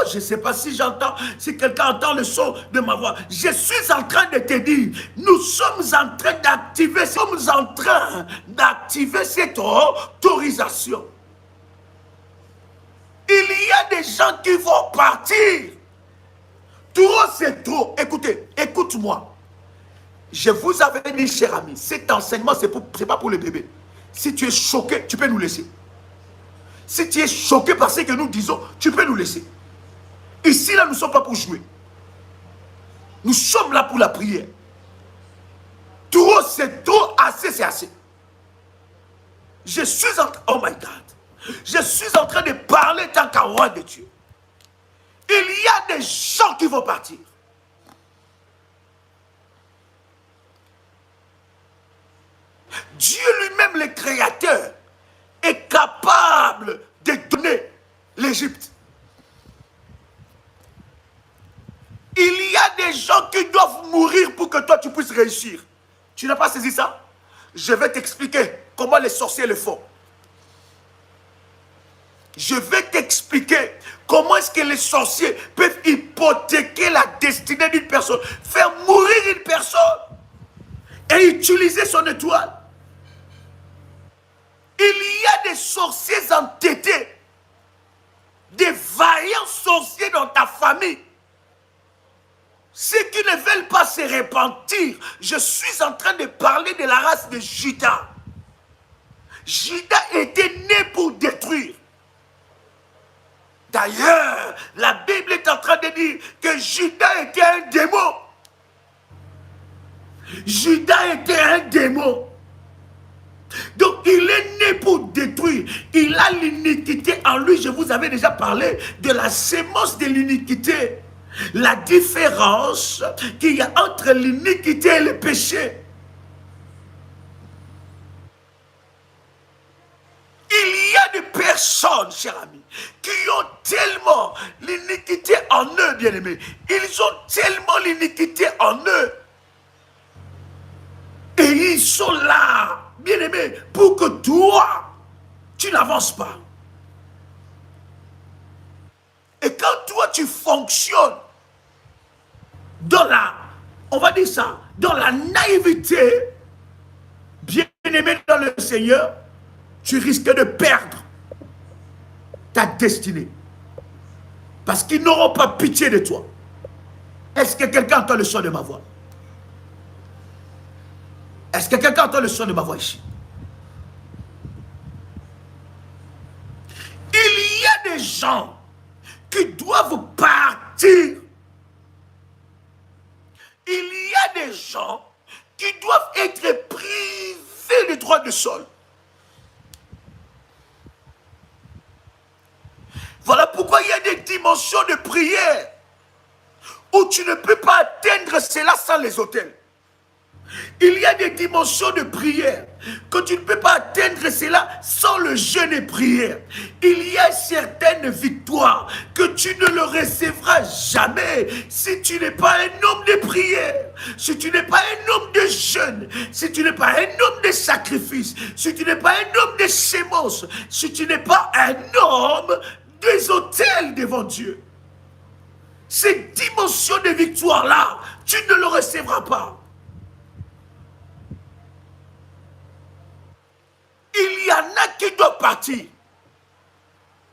je ne sais pas si j'entends, si quelqu'un entend le son de ma voix. Je suis en train de te dire, nous sommes en train d'activer cette autorisation. Il y a des gens qui vont partir. Trop, c'est trop. Écoutez, écoute-moi. Je vous avais dit, cher ami, cet enseignement, ce n'est pas pour les bébés. Si tu es choqué, tu peux nous laisser. Si tu es choqué par ce que nous disons, tu peux nous laisser. Ici, là, nous ne sommes pas pour jouer. Nous sommes là pour la prière. Trop, c'est trop. Assez, c'est assez. Je suis en train... Oh my God. Je suis en train de parler tant qu'un roi de Dieu. Il y a des gens qui vont partir. Dieu lui-même, le Créateur, est capable de donner l'Égypte. gens qui doivent mourir pour que toi tu puisses réussir. Tu n'as pas saisi ça? Je vais t'expliquer comment les sorciers le font. Je vais t'expliquer comment est-ce que les sorciers peuvent hypothéquer la destinée d'une personne, faire mourir une personne et utiliser son étoile. Il y a des sorciers entêtés, des vaillants sorciers dans ta famille. Ceux qui ne veulent pas se repentir. Je suis en train de parler de la race de Judas. Judas était né pour détruire. D'ailleurs, la Bible est en train de dire que Judas était un démon. Judas était un démon. Donc, il est né pour détruire. Il a l'iniquité en lui. Je vous avais déjà parlé de la sémence de l'iniquité. La différence qu'il y a entre l'iniquité et le péché. Il y a des personnes, chers amis, qui ont tellement l'iniquité en eux, bien-aimés. Ils ont tellement l'iniquité en eux. Et ils sont là, bien-aimés, pour que toi, tu n'avances pas. Et quand toi, tu fonctionnes dans la, on va dire ça, dans la naïveté, bien-aimé dans le Seigneur, tu risques de perdre ta destinée. Parce qu'ils n'auront pas pitié de toi. Est-ce que quelqu'un entend le son de ma voix? Est-ce que quelqu'un entend le son de ma voix ici? Il y a des gens qui doivent partir. Il y a des gens qui doivent être privés du droit de sol. Voilà pourquoi il y a des dimensions de prière où tu ne peux pas atteindre cela sans les autels. Il y a des dimensions de prière que tu ne peux pas atteindre cela sans le jeûne et prière. Il y a certaines victoires que tu ne le recevras jamais si tu n'es pas un homme de prière, si tu n'es pas un homme de jeûne, si tu n'es pas un homme de sacrifice, si tu n'es pas un homme de sémence, si tu n'es pas un homme des autels devant Dieu. Ces dimensions de victoire-là, tu ne le recevras pas. Il y en a qui doivent partir.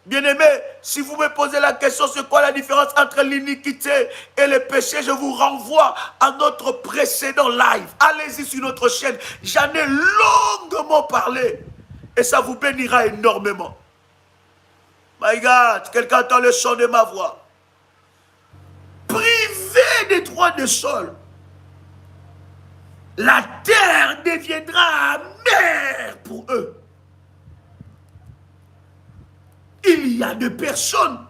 Bien-aimé, si vous me posez la question, c'est quoi la différence entre l'iniquité et le péché, je vous renvoie à notre précédent live. Allez-y sur notre chaîne. J'en ai longuement parlé. Et ça vous bénira énormément. My God, quelqu'un entend le son de ma voix. Privé des droits de sol, la terre deviendra amère pour eux. Il y a des personnes,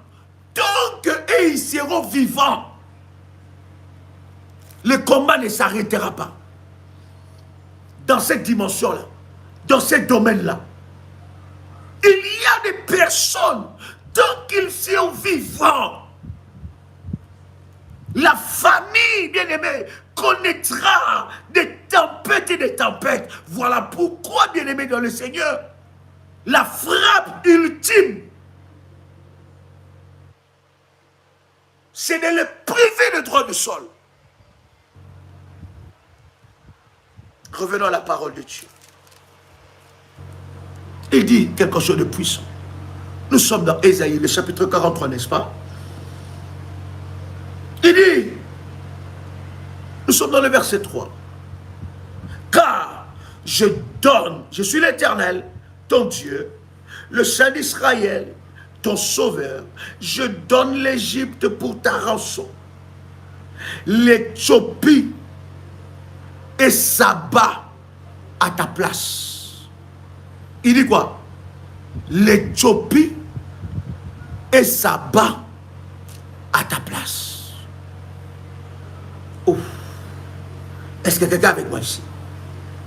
tant qu'eux ils seront vivants, le combat ne s'arrêtera pas. Dans cette dimension-là, dans ce domaine-là. Il y a des personnes, tant qu'ils sont vivants, la famille, bien-aimée, connaîtra des tempêtes et des tempêtes. Voilà pourquoi, bien-aimé dans le Seigneur, la frappe ultime, c'est de le priver de droit de sol. Revenons à la parole de Dieu. Il dit quelque chose de puissant. Nous sommes dans Ésaïe, le chapitre 43, n'est-ce pas? Il dit, nous sommes dans le verset 3. Car je donne, je suis l'Éternel, ton Dieu, le Saint d'Israël, ton Sauveur. Je donne l'Égypte pour ta rançon, l'Éthiopie et Saba à ta place. Il dit quoi? L'Éthiopie et Saba à ta place. Oh. Est-ce que quelqu'un est avec moi ici?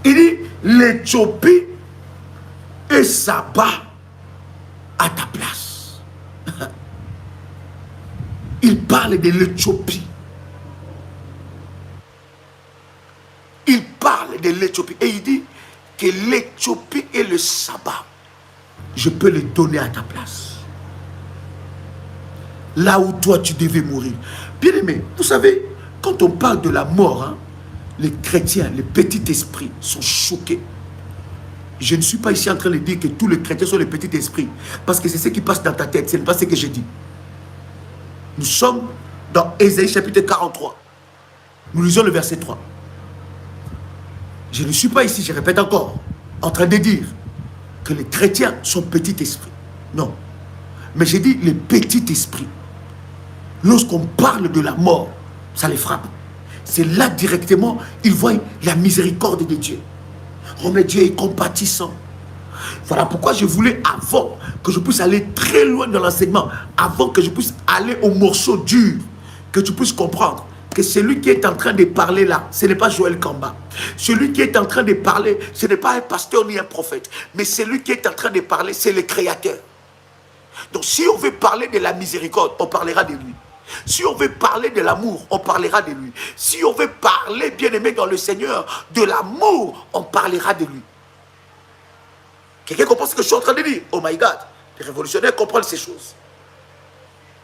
Il dit l'Éthiopie et Saba à ta place. Il parle de l'Éthiopie. il parle de l'Éthiopie et il dit que l'Éthiopie et le sabbat, je peux les donner à ta place. Là où toi tu devais mourir. Bien aimé, vous savez, quand on parle de la mort, hein, les chrétiens, les petits esprits sont choqués. Je ne suis pas ici en train de dire que tous les chrétiens sont les petits esprits, parce que c'est ce qui passe dans ta tête, ce n'est pas ce que je dis. Nous sommes dans Ésaïe chapitre 43. Nous lisons le verset 3. Je ne suis pas ici, je répète encore, en train de dire que les chrétiens sont petits esprits. Non. Mais j'ai dit les petits esprits. Lorsqu'on parle de la mort, ça les frappe. C'est là directement, ils voient la miséricorde de Dieu. Oh mais Dieu est compatissant. Voilà pourquoi je voulais, avant que je puisse aller très loin dans l'enseignement, avant que je puisse aller au morceau dur, que tu puisses comprendre que celui qui est en train de parler là, ce n'est pas Joël Kamba. Celui qui est en train de parler, ce n'est pas un pasteur ni un prophète, mais celui qui est en train de parler, c'est le Créateur. Donc si on veut parler de la miséricorde, on parlera de lui. Si on veut parler de l'amour, on parlera de lui. Si on veut parler, bien aimé dans le Seigneur, de l'amour, on parlera de lui. Quelqu'un comprend ce que je suis en train de dire? Oh my God, les révolutionnaires comprennent ces choses.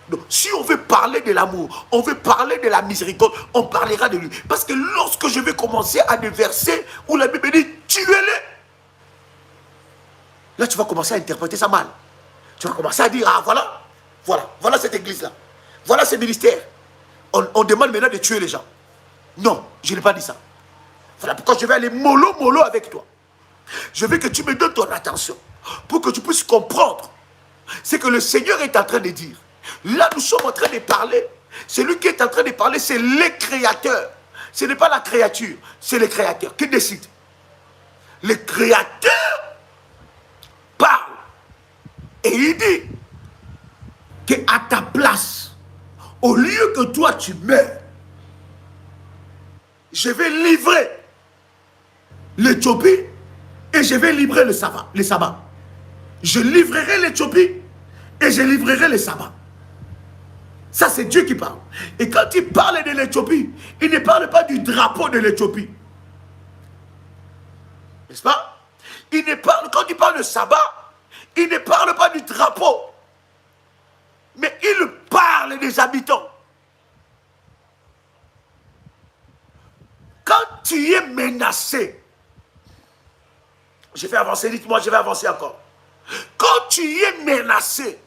Donc, si on veut parler de l'amour, on veut parler de la miséricorde, on parlera de lui. Parce que lorsque je vais commencer à des versets où la Bible dit « tuez-les », là tu vas commencer à interpréter ça mal. Tu vas commencer à dire « ah voilà cette église-là. Voilà ce ministère. On demande maintenant de tuer les gens. » Non, je n'ai pas dit ça. Voilà pourquoi je vais aller mollo avec toi. Je veux que tu me donnes ton attention pour que tu puisses comprendre ce que le Seigneur est en train de dire. Là, nous sommes en train de parler. Celui qui est en train de parler, c'est le Créateur. Ce n'est pas la créature, c'est le Créateur qui décide. Le Créateur parle et il dit qu'à ta place, au lieu que toi tu meurs, je vais livrer l'Éthiopie et je vais livrer le sabbat. Je livrerai l'Éthiopie et je livrerai le sabbat. Ça, c'est Dieu qui parle. Et quand il parle de l'Éthiopie, il ne parle pas du drapeau de l'Éthiopie. N'est-ce pas? Quand il parle de sabbat, il ne parle pas du drapeau. Mais il parle des habitants. Quand tu es menacé, je vais avancer, dites-moi, je vais avancer encore. Quand tu es menacé,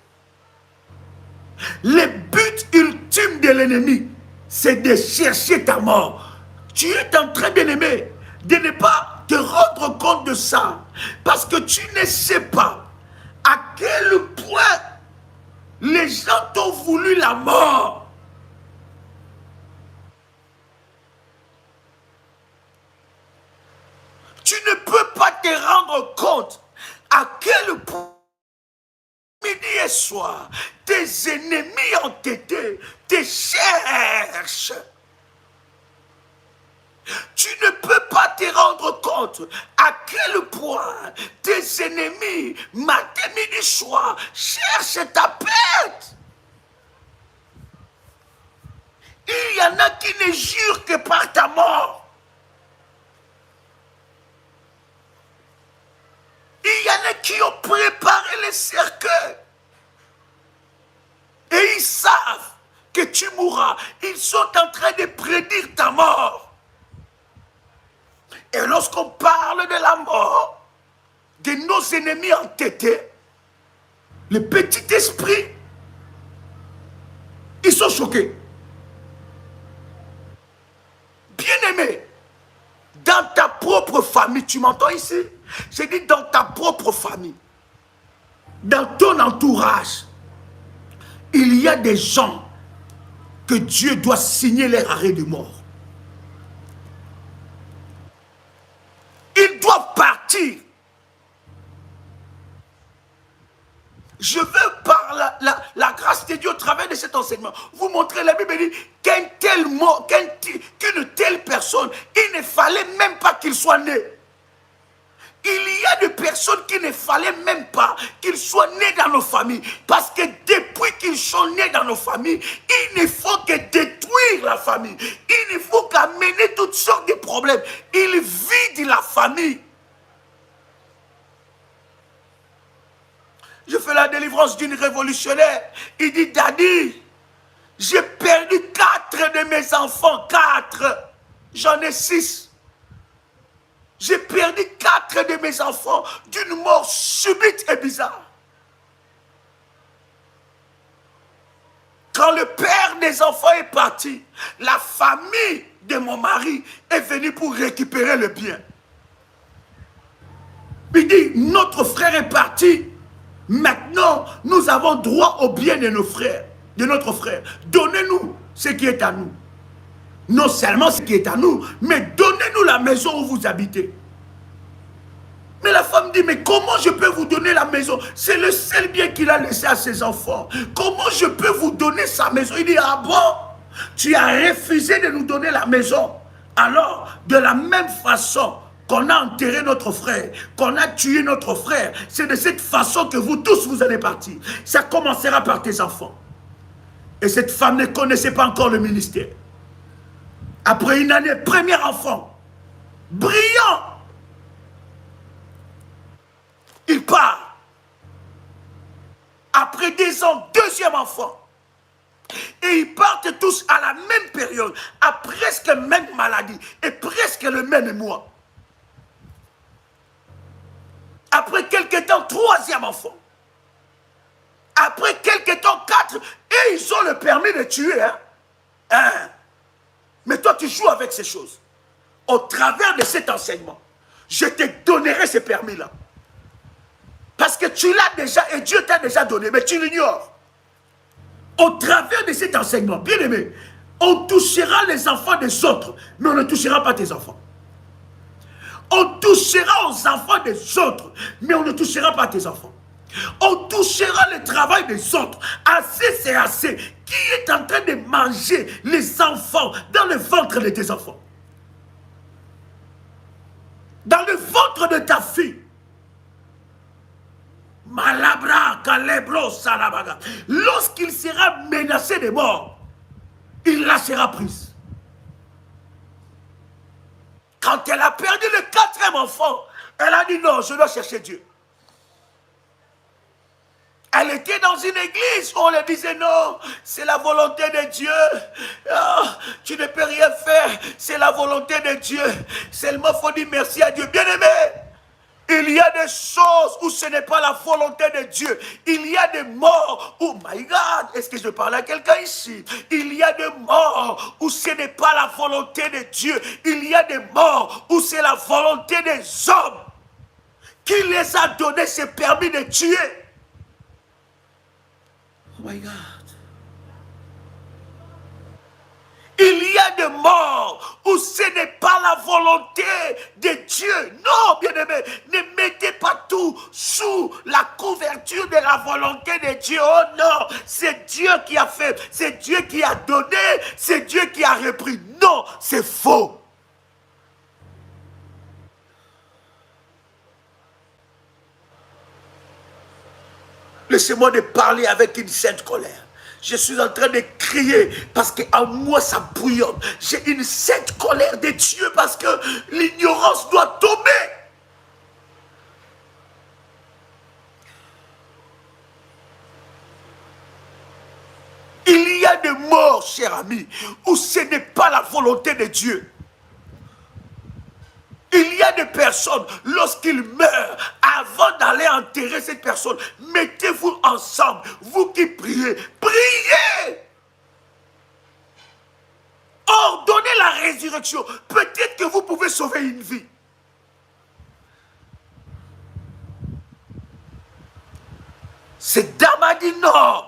le but ultime de l'ennemi, c'est de chercher ta mort. Tu es en train, bien-aimé, de ne pas te rendre compte de ça. Parce que tu ne sais pas à quel point les gens t'ont voulu la mort. Tu ne peux pas te rendre compte à quel point midi et soir, tes ennemis entêtés te cherchent. Tu ne peux pas te rendre compte à quel point tes ennemis, matin, midi, soir, cherchent ta perte. Il y en a qui ne jurent que par ta mort. Il y en a qui ont préparé les cercueils. Et ils savent que tu mourras. Ils sont en train de prédire ta mort. Et lorsqu'on parle de la mort, de nos ennemis entêtés, les petits esprits, ils sont choqués. Bien-aimé, dans ta propre famille, tu m'entends ici? J'ai dit dans ta propre famille, dans ton entourage, il y a des gens que Dieu doit signer leur arrêt de mort. Ils doivent partir. Je veux par la grâce de Dieu au travers de cet enseignement vous montrer, la Bible dit qu'une telle personne, il ne fallait même pas qu'il soit né. Il y a des personnes qu'il ne fallait même pas qu'ils soient nés dans nos familles. Parce que depuis qu'ils sont nés dans nos familles, il ne faut que détruire la famille. Il ne faut qu'amener toutes sortes de problèmes. Il vide la famille. Je fais la délivrance d'une révolutionnaire. Il dit, Daddy, j'ai perdu 4 de mes enfants. 4. J'en ai 6. J'ai perdu 4 de mes enfants d'une mort subite et bizarre. Quand le père des enfants est parti, la famille de mon mari est venue pour récupérer le bien. Il dit, notre frère est parti. Maintenant, nous avons droit au bien de nos frères, de notre frère. Donnez-nous ce qui est à nous. Non seulement ce qui est à nous, mais donnez-nous la maison où vous habitez. Mais la femme dit, mais comment je peux vous donner la maison? C'est le seul bien qu'il a laissé à ses enfants. Comment je peux vous donner sa maison? Il dit, ah bon? Tu as refusé de nous donner la maison. Alors, de la même façon qu'on a enterré notre frère, qu'on a tué notre frère, c'est de cette façon que vous tous, vous allez partir. Ça commencera par tes enfants. Et cette femme ne connaissait pas encore le ministère. Après une année, premier enfant, brillant, il part. Après 2 ans, deuxième enfant. Et ils partent tous à la même période, à presque la même maladie et presque le même mois. Après quelques temps, troisième enfant. Après quelques temps, 4. Et ils ont le permis de tuer. Hein? Mais toi, tu joues avec ces choses. Au travers de cet enseignement, je te donnerai ce permis-là. Parce que tu l'as déjà et Dieu t'a déjà donné, mais tu l'ignores. Au travers de cet enseignement, bien aimé, on touchera les enfants des autres, mais on ne touchera pas tes enfants. On touchera aux enfants des autres, mais on ne touchera pas tes enfants. On touchera le travail des autres. Assez, c'est assez. Qui est en train de manger les enfants dans le ventre de tes enfants? Dans le ventre de ta fille. Malabra, Calebro, Salabaga. Lorsqu'il sera menacé de mort, il la sera prise. Quand elle a perdu le 4e enfant, elle a dit non, je dois chercher Dieu. Elle était dans une église où on lui disait non, c'est la volonté de Dieu. Oh, tu ne peux rien faire, c'est la volonté de Dieu. Seulement il faut dire merci à Dieu. Bien aimé, il y a des choses où ce n'est pas la volonté de Dieu. Il y a des morts où, oh my God, est-ce que je parle à quelqu'un ici? Il y a des morts où ce n'est pas la volonté de Dieu. Il y a des morts où c'est la volonté des hommes qui les a donné ce permis de tuer. Oh my God. Il y a des morts où ce n'est pas la volonté de Dieu. Non, bien-aimé, ne mettez pas tout sous la couverture de la volonté de Dieu. Oh non, c'est Dieu qui a fait, c'est Dieu qui a donné, c'est Dieu qui a repris. Non, c'est faux. Laissez-moi de parler avec une sainte colère. Je suis en train de crier parce qu'en moi ça bouillonne. J'ai une sainte colère de Dieu parce que l'ignorance doit tomber. Il y a des morts, chers amis, où ce n'est pas la volonté de Dieu. Il y a des personnes, lorsqu'ils meurent, avant d'aller enterrer cette personne, mettez-vous ensemble, vous qui priez, priez! Ordonnez la résurrection. Peut-être que vous pouvez sauver une vie. Cette dame a dit non.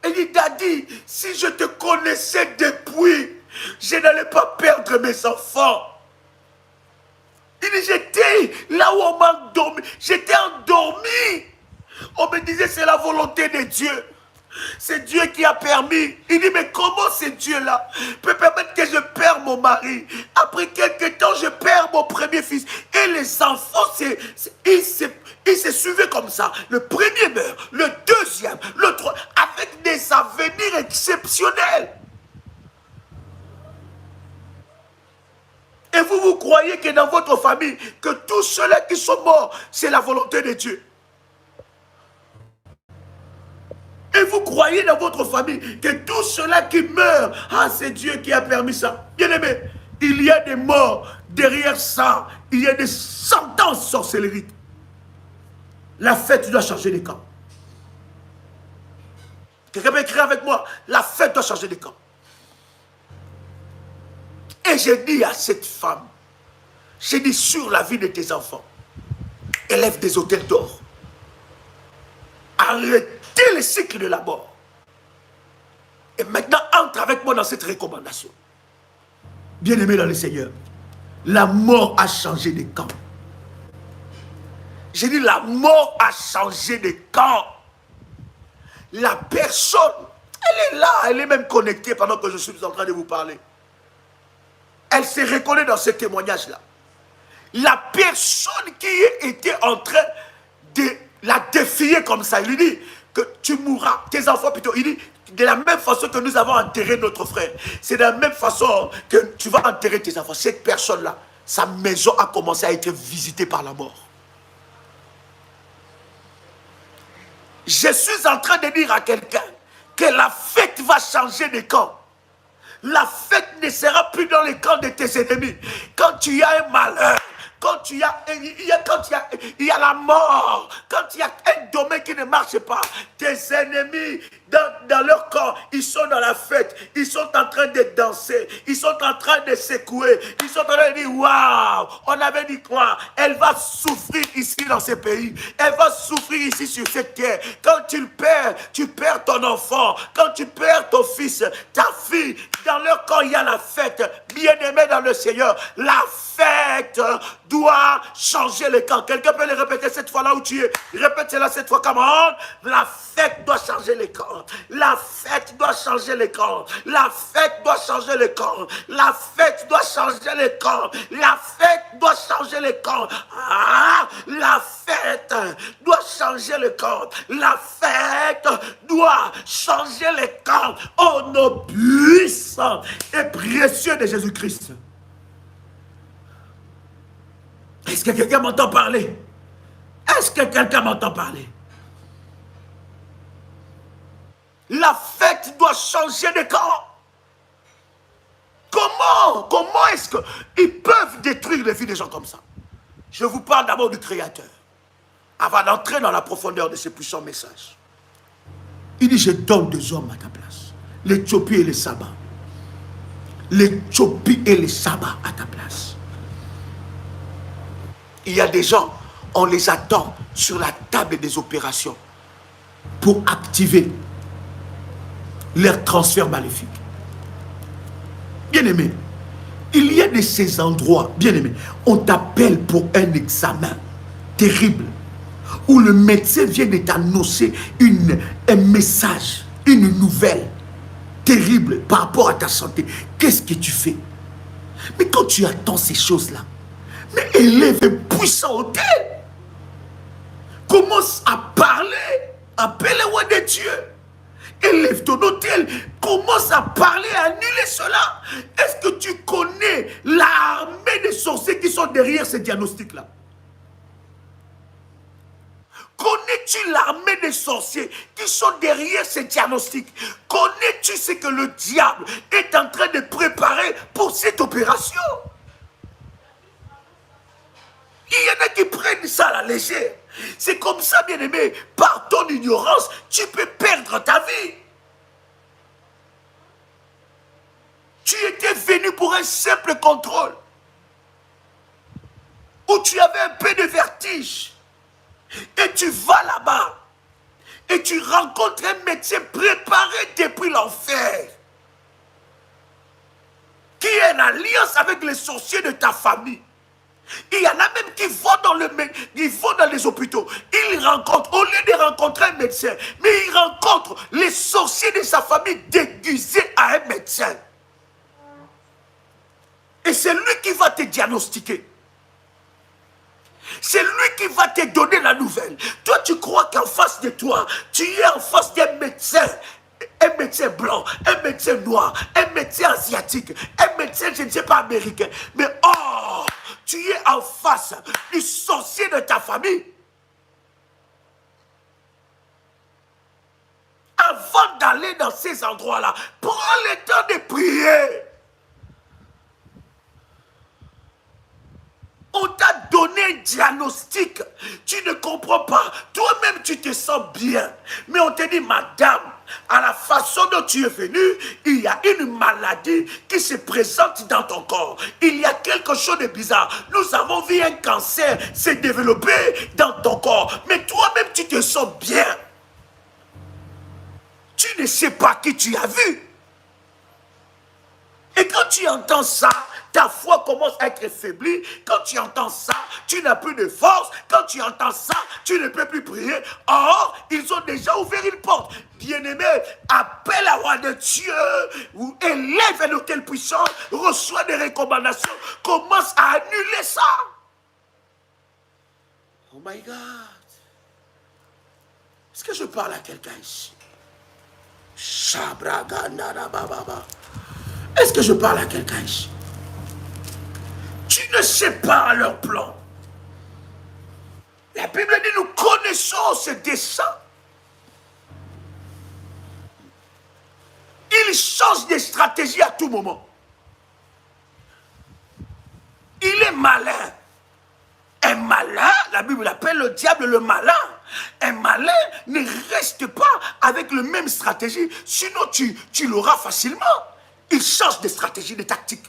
Elle dit, Daddy, si je te connaissais depuis, je n'allais pas perdre mes enfants. Il dit, j'étais là où on m'a endormi. J'étais endormi. On me disait, c'est la volonté de Dieu. C'est Dieu qui a permis. Il dit, mais comment ce Dieu-là peut permettre que je perde mon mari? Après quelques temps, je perds mon premier fils. Et les enfants, ils se suivaient comme ça. Le premier meurt, le deuxième, le troisième, avec des avenirs exceptionnels. Et vous croyez que dans votre famille, que tous ceux-là qui sont morts, c'est la volonté de Dieu. Et vous croyez dans votre famille que tous ceux-là qui meurent, ah, c'est Dieu qui a permis ça. Bien aimé, il y a des morts derrière ça. Il y a des sentences sorcelleries. La fête doit changer les camps. Quelqu'un peut écrire avec moi, la fête doit changer les camps. Et j'ai dit à cette femme, j'ai dit sur la vie de tes enfants, élève des hôtels d'or. Arrêtez le cycle de la mort. Et maintenant, entre avec moi dans cette recommandation. Bien-aimé dans le Seigneur, la mort a changé de camp. J'ai dit, la mort a changé de camp. La personne, elle est là, elle est même connectée pendant que je suis en train de vous parler. Elle se reconnaît dans ce témoignage-là. La personne qui était en train de la défier comme ça, il lui dit que tu mourras, tes enfants plutôt, il dit de la même façon que nous avons enterré notre frère, c'est de la même façon que tu vas enterrer tes enfants. Cette personne-là, sa maison a commencé à être visitée par la mort. Je suis en train de dire à quelqu'un que la fête va changer de camp. La fête ne sera plus dans les camps de tes ennemis. Quand tu as un malheur, quand il y a la mort, quand il y a un domaine qui ne marche pas, tes ennemis dans leur camp, ils sont dans la fête, ils sont en train de danser, ils sont en train de secouer, ils sont en train de dire waouh, on avait dit quoi? Elle va souffrir ici dans ce pays, elle va souffrir ici sur cette terre. Quand tu perds ton enfant, quand tu perds ton fils, ta fille, dans leur camp il y a la fête. Bien-aimé dans le Seigneur, la fête doit changer le camp. Quelqu'un peut le répéter cette fois là où tu es. Répète cela cette fois, come on. La fête doit changer le camp. La fête doit changer le camp. La fête doit changer le camp. La fête doit changer le camp. La fête doit changer le camp. Ah, la fête doit changer le camp. La fête doit changer le camp. Au nom puissant et précieux de Jésus-Christ. Est-ce que quelqu'un m'entend parler? Est-ce que quelqu'un m'entend parler? La fête doit changer de camp. Comment est-ce qu'ils peuvent détruire les vies des gens comme ça? Je vous parle d'abord du Créateur. Avant d'entrer dans la profondeur de ce puissant message. Il dit, je donne 2 hommes à ta place. L'Éthiopie et le Saba. L'Éthiopie et le Saba à ta place. Il y a des gens, on les attend sur la table des opérations pour activer leur transfert maléfique. Bien-aimé, il y a de ces endroits, bien-aimé, on t'appelle pour un examen terrible où le médecin vient de t'annoncer un message, une nouvelle terrible par rapport à ta santé. Qu'est-ce que tu fais? Mais quand tu attends ces choses-là, mais élève un puissant hôtel. Commence à parler. Appelle le roi de Dieu. Élève ton hôtel. Commence à parler, à annuler cela. Est-ce que tu connais l'armée des sorciers qui sont derrière ces diagnostics-là? Connais-tu l'armée des sorciers qui sont derrière ces diagnostics? Connais-tu ce que le diable est en train de préparer pour cette opération? Il y en a qui prennent ça à la légère. C'est comme ça, bien-aimé, par ton ignorance, tu peux perdre ta vie. Tu étais venu pour un simple contrôle, où tu avais un peu de vertige. Et tu vas là-bas, et tu rencontres un médecin préparé depuis l'enfer, qui est en alliance avec les sorciers de ta famille. Il y en a même qui vont dans les hôpitaux. Ils rencontrent, au lieu de rencontrer un médecin, mais ils rencontrent les sorciers de sa famille déguisés à un médecin. Et c'est lui qui va te diagnostiquer. C'est lui qui va te donner la nouvelle. Toi, tu crois qu'en face de toi, tu es en face d'un médecin. Un médecin blanc, un médecin noir, un médecin asiatique, un médecin, je ne sais pas, américain. Mais oh, tu es en face du sorcier de ta famille. Avant d'aller dans ces endroits-là, prends le temps de prier. On t'a donné un diagnostic. Tu ne comprends pas. Toi-même, tu te sens bien. Mais on te dit, madame, à la façon dont tu es venu, il y a une maladie qui se présente dans ton corps. Il y a quelque chose de bizarre. Nous avons vu un cancer se développer dans ton corps. Mais toi-même, tu te sens bien. Tu ne sais pas qui tu as vu. Et quand tu entends ça, ta foi commence à être affaiblie. Quand tu entends ça, tu n'as plus de force. Quand tu entends ça, tu ne peux plus prier. Or, ils ont déjà ouvert une porte. Bien-aimé, appelle la roi de Dieu, ou élève un hôtel puissant, reçois des recommandations, commence à annuler ça. Oh my God. Est-ce que je parle à quelqu'un ici? Est-ce que je parle à quelqu'un ici? Tu ne sais pas leur plan. La Bible dit, nous connaissons ce dessein. Il change de stratégie à tout moment. Il est malin. Un malin, la Bible appelle le diable le malin. Un malin ne reste pas avec la même stratégie, sinon tu l'auras facilement. Il change de stratégie, de tactique.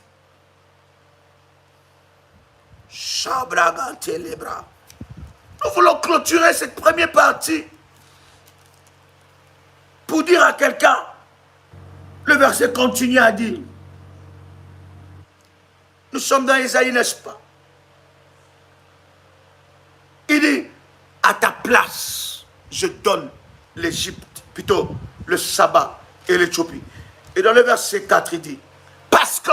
Nous voulons clôturer cette première partie pour dire à quelqu'un, le verset continue à dire, nous sommes dans Ésaïe, n'est-ce pas? Il dit, à ta place, je donne l'Égypte, plutôt le Saba et l'Éthiopie. Et dans le verset 4, il dit, parce que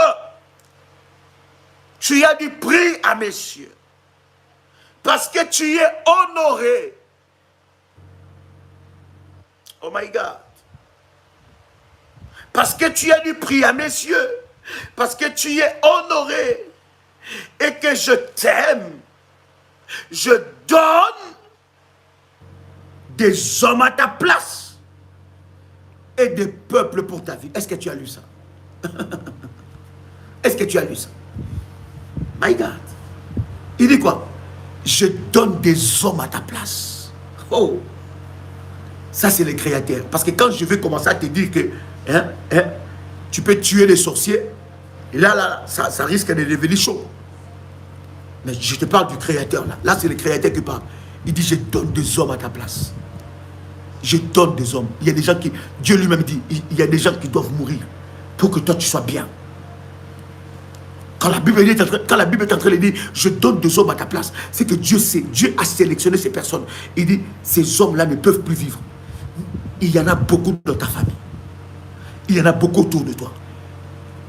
tu as du prix à mes yeux, parce que tu es honoré. Oh my God. Parce que tu as du prix à mes yeux, parce que tu es honoré et que je t'aime, je donne des hommes à ta place et des peuples pour ta vie. Est-ce que tu as lu ça? Est-ce que tu as lu ça? My God. Il dit quoi? Je donne des hommes à ta place. Oh. Ça, c'est le Créateur. Parce que quand je vais commencer à te dire que tu peux tuer les sorciers, et là, ça risque de devenir chaud. Mais je te parle du Créateur là. Là, c'est le Créateur qui parle. Il dit, je donne des hommes à ta place. Je donne des hommes. Il y a des gens qui, Dieu lui-même dit, il y a des gens qui doivent mourir pour que toi tu sois bien. Quand la Bible est en train de dire, je donne des hommes à ta place, c'est que Dieu sait, Dieu a sélectionné ces personnes. Il dit, ces hommes-là ne peuvent plus vivre. Il y en a beaucoup dans ta famille. Il y en a beaucoup autour de toi.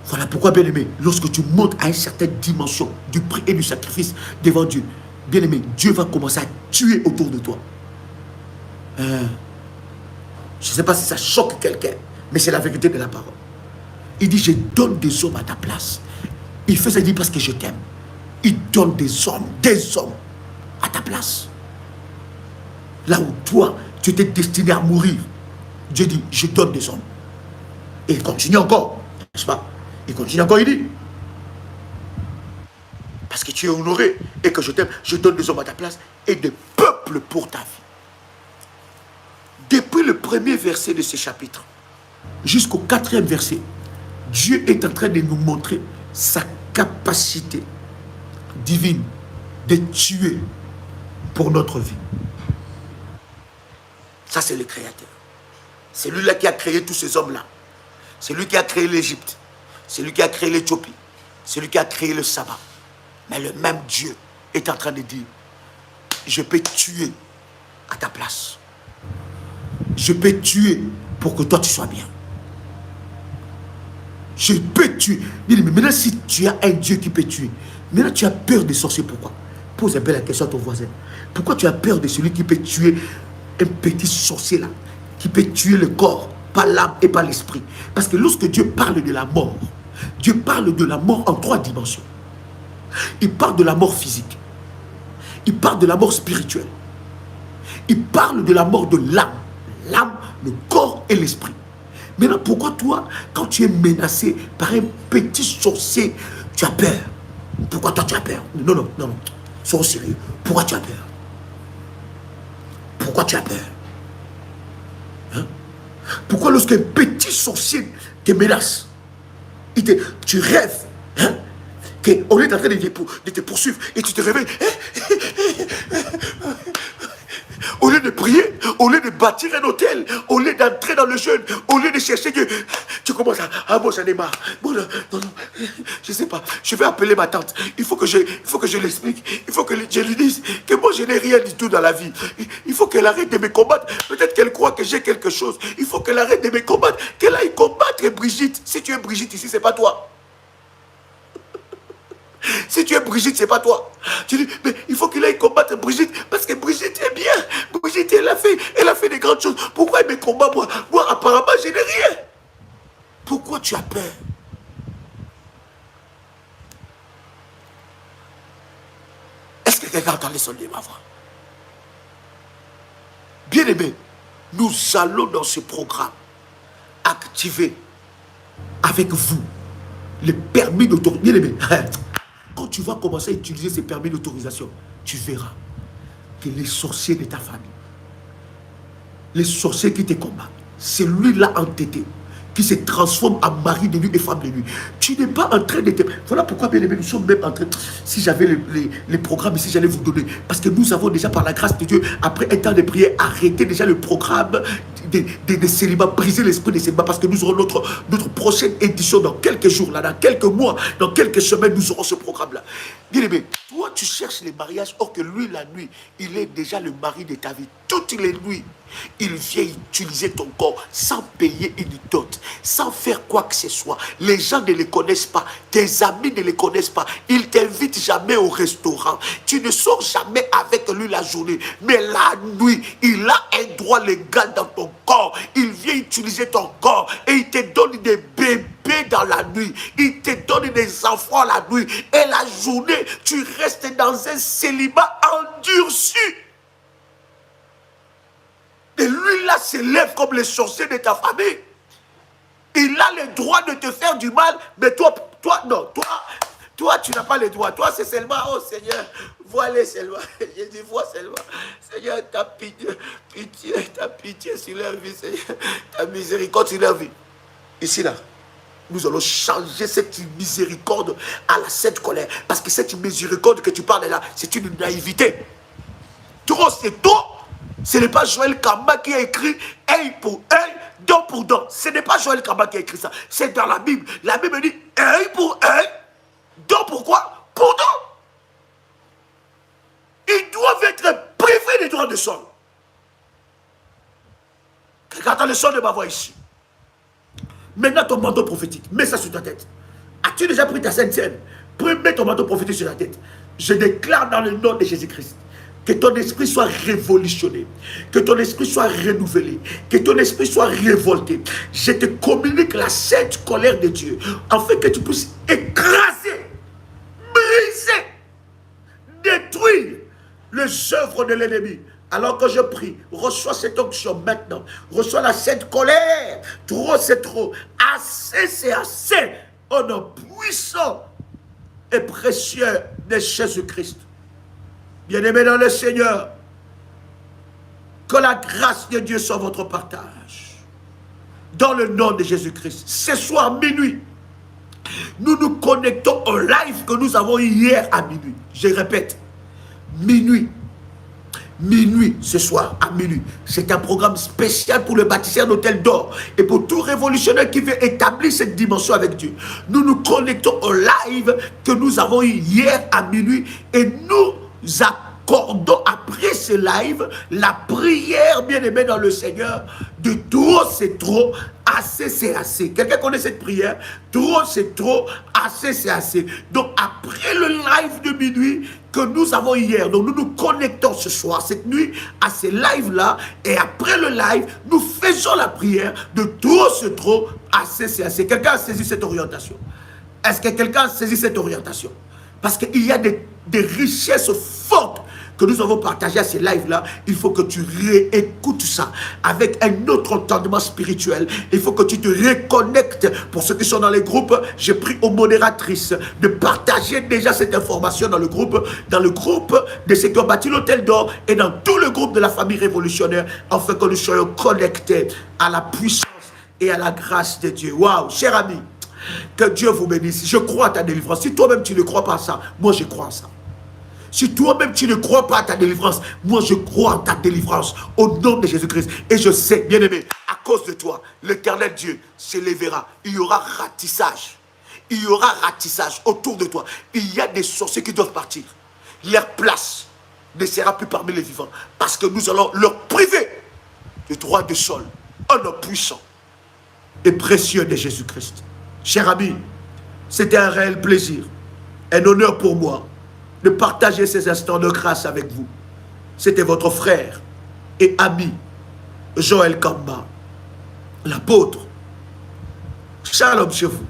Voilà pourquoi, bien-aimé, lorsque tu montes à une certaine dimension du prix et du sacrifice devant Dieu, bien-aimé, Dieu va commencer à tuer autour de toi. Je ne sais pas si ça choque quelqu'un, mais c'est la vérité de la parole. Il dit, je donne des hommes à ta place. Il fait ça, il dit, parce que je t'aime. Il donne des hommes à ta place. Là où toi, tu étais destiné à mourir, Dieu dit, je donne des hommes. Et il continue encore, n'est-ce pas? Il continue encore, il dit, parce que tu es honoré et que je t'aime, je donne des hommes à ta place et des peuples pour ta vie. Depuis le premier verset de ce chapitre jusqu'au 4e verset, Dieu est en train de nous montrer sa capacité divine de tuer pour notre vie. Ça, c'est le Créateur. C'est lui-là qui a créé tous ces hommes-là. C'est lui qui a créé l'Égypte. C'est lui qui a créé l'Éthiopie. C'est lui qui a créé le sabbat. Mais le même Dieu est en train de dire, je peux tuer à ta place. Je peux tuer pour que toi tu sois bien. Je peux tuer. Mais maintenant, si tu as un Dieu qui peut tuer, maintenant tu as peur des sorciers, pourquoi? Pose un peu la question à ton voisin. Pourquoi tu as peur de celui qui peut tuer un petit sorcier là, qui peut tuer le corps, pas l'âme et pas l'esprit? Parce que lorsque Dieu parle de la mort, Dieu parle de la mort en 3 dimensions. Il parle de la mort physique. Il parle de la mort spirituelle. Il parle de la mort de l'âme. L'âme, le corps et l'esprit. Maintenant, pourquoi toi, quand tu es menacé par un petit sorcier, tu as peur? Pourquoi toi tu as peur? Non, non, non, non. Sois sérieux. Pourquoi tu as peur? Pourquoi tu as peur? Hein? Pourquoi lorsqu'un petit sorcier te menace, tu rêves, hein, qu'on est en train de te poursuivre et tu te réveilles, au lieu de prier, au lieu de bâtir un hôtel, au lieu d'entrer dans le jeûne, au lieu de chercher Dieu, tu commences à, ah bon, j'en ai marre. Bon, non, non, non, je ne sais pas, je vais appeler ma tante. Il faut que je l'explique. Il faut que je lui dise que moi, je n'ai rien du tout dans la vie. Il faut qu'elle arrête de me combattre. Peut-être qu'elle croit que j'ai quelque chose. Il faut qu'elle arrête de me combattre. Qu'elle aille combattre Brigitte. Si tu es Brigitte ici, ce n'est pas toi. Si tu es Brigitte, c'est pas toi. Tu dis, mais il faut qu'il aille combattre Brigitte, parce que Brigitte est bien. Brigitte, elle a fait des grandes choses. Pourquoi elle me combat, moi? Moi, apparemment, je n'ai rien. Pourquoi tu as peur? Est-ce que quelqu'un entend les sons de ma voix? Bien aimé, nous allons dans ce programme activer avec vous le permis d'autorisation. Bien aimé, quand tu vas commencer à utiliser ces permis d'autorisation, tu verras que les sorciers de ta famille, les sorciers qui te combattent, c'est lui-là entêté, qui se transforme en mari de nuit et femme de nuit. Tu n'es pas en train de te... Voilà pourquoi, bien aimé, nous sommes même en train... Si j'avais les programmes ici, j'allais vous donner. Parce que nous avons déjà, par la grâce de Dieu, après un temps de prière, arrêté déjà le programme des célibats, briser l'esprit des célibats, parce que nous aurons notre prochaine édition dans quelques jours, là, dans quelques mois, dans quelques semaines, nous aurons ce programme-là. Bien aimé, toi, tu cherches les mariages, or que lui, la nuit, il est déjà le mari de ta vie. Toutes les nuits, il vient utiliser ton corps sans payer une dot, sans faire quoi que ce soit. Les gens ne les connaissent pas, tes amis ne les connaissent pas. Il t'invite jamais au restaurant. Tu ne sors jamais avec lui la journée. Mais la nuit, il a un droit légal dans ton corps. Il vient utiliser ton corps et il te donne des bébés dans la nuit. Il te donne des enfants la nuit. Et la journée, tu restes dans un célibat endurci. Et lui là s'élève comme les sorciers de ta famille. Il a le droit de te faire du mal, mais toi non, toi tu n'as pas le droit. Toi c'est seulement, oh Seigneur, vois-les seulement. Je dis, vois seulement. Seigneur, ta pitié sur leur vie, Seigneur. Ta miséricorde sur leur vie. Ici là, nous allons changer cette miséricorde à la sainte colère. Parce que cette miséricorde que tu parles là, c'est une naïveté. Trop c'est trop. Ce n'est pas Joël Kamba qui a écrit œil pour œil, dent pour dent. Ce n'est pas Joël Kamba qui a écrit ça. C'est dans la Bible. La Bible dit œil pour œil, dent pour quoi? Pour dent. Ils doivent être privés des droits de sol. Quelqu'un entend le son de ma voix ici. Maintenant ton manteau prophétique, mets ça sur ta tête. As-tu déjà pris ta sainte scène? Mets ton manteau prophétique sur ta tête. Je déclare dans le nom de Jésus-Christ que ton esprit soit révolutionné, que ton esprit soit renouvelé, que ton esprit soit révolté. Je te communique la sainte colère de Dieu, afin que tu puisses écraser, briser, détruire les œuvres de l'ennemi. Alors que je prie, reçois cette onction maintenant, reçois la sainte colère. Trop c'est trop, assez c'est assez, au nom puissant et précieux de Jésus-Christ. Bien-aimés dans le Seigneur, que la grâce de Dieu soit votre partage. Dans le nom de Jésus-Christ. Ce soir minuit, nous nous connectons au live que nous avons eu hier à minuit. Je répète, minuit. minuit, ce soir, à minuit. C'est un programme spécial pour le bâtisseur d'Hôtel d'Or et pour tout révolutionnaire qui veut établir cette dimension avec Dieu. Nous nous connectons au live que nous avons eu hier à minuit et nous accordons après ce live la prière, bien aimé dans le Seigneur, de trop c'est trop, assez c'est assez. Quelqu'un connaît cette prière? Trop c'est trop, assez c'est assez. Donc après le live de minuit que nous avons hier, donc nous nous connectons ce soir, cette nuit, à ces lives-là, et après le live, nous faisons la prière de trop c'est trop, assez c'est assez. Quelqu'un a saisi cette orientation? Est-ce que quelqu'un a saisi cette orientation? Parce qu'il y a des richesses fortes que nous avons partagées à ces lives-là. Il faut que tu réécoutes ça avec un autre entendement spirituel. Il faut que tu te reconnectes. Pour ceux qui sont dans les groupes, j'ai pris aux modératrices de partager déjà cette information dans le groupe de ceux qui ont bâti l'Hôtel d'Or et dans tout le groupe de la famille révolutionnaire, afin que nous soyons connectés à la puissance et à la grâce de Dieu. Waouh, cher ami, que Dieu vous bénisse. Je crois à ta délivrance. Si toi-même tu ne crois pas à ça, moi je crois à ça. Si toi-même tu ne crois pas à ta délivrance, moi je crois à ta délivrance au nom de Jésus-Christ. Et je sais, bien-aimé, à cause de toi, l'Éternel Dieu s'élèvera. Il y aura ratissage. Il y aura ratissage autour de toi. Il y a des sorciers qui doivent partir. Leur place ne sera plus parmi les vivants. Parce que nous allons leur priver du droit de sol. Un homme puissant et précieux de Jésus-Christ. Cher ami, c'était un réel plaisir, un honneur pour moi de partager ces instants de grâce avec vous. C'était votre frère et ami, Joël Kamba, l'apôtre. Shalom chez vous.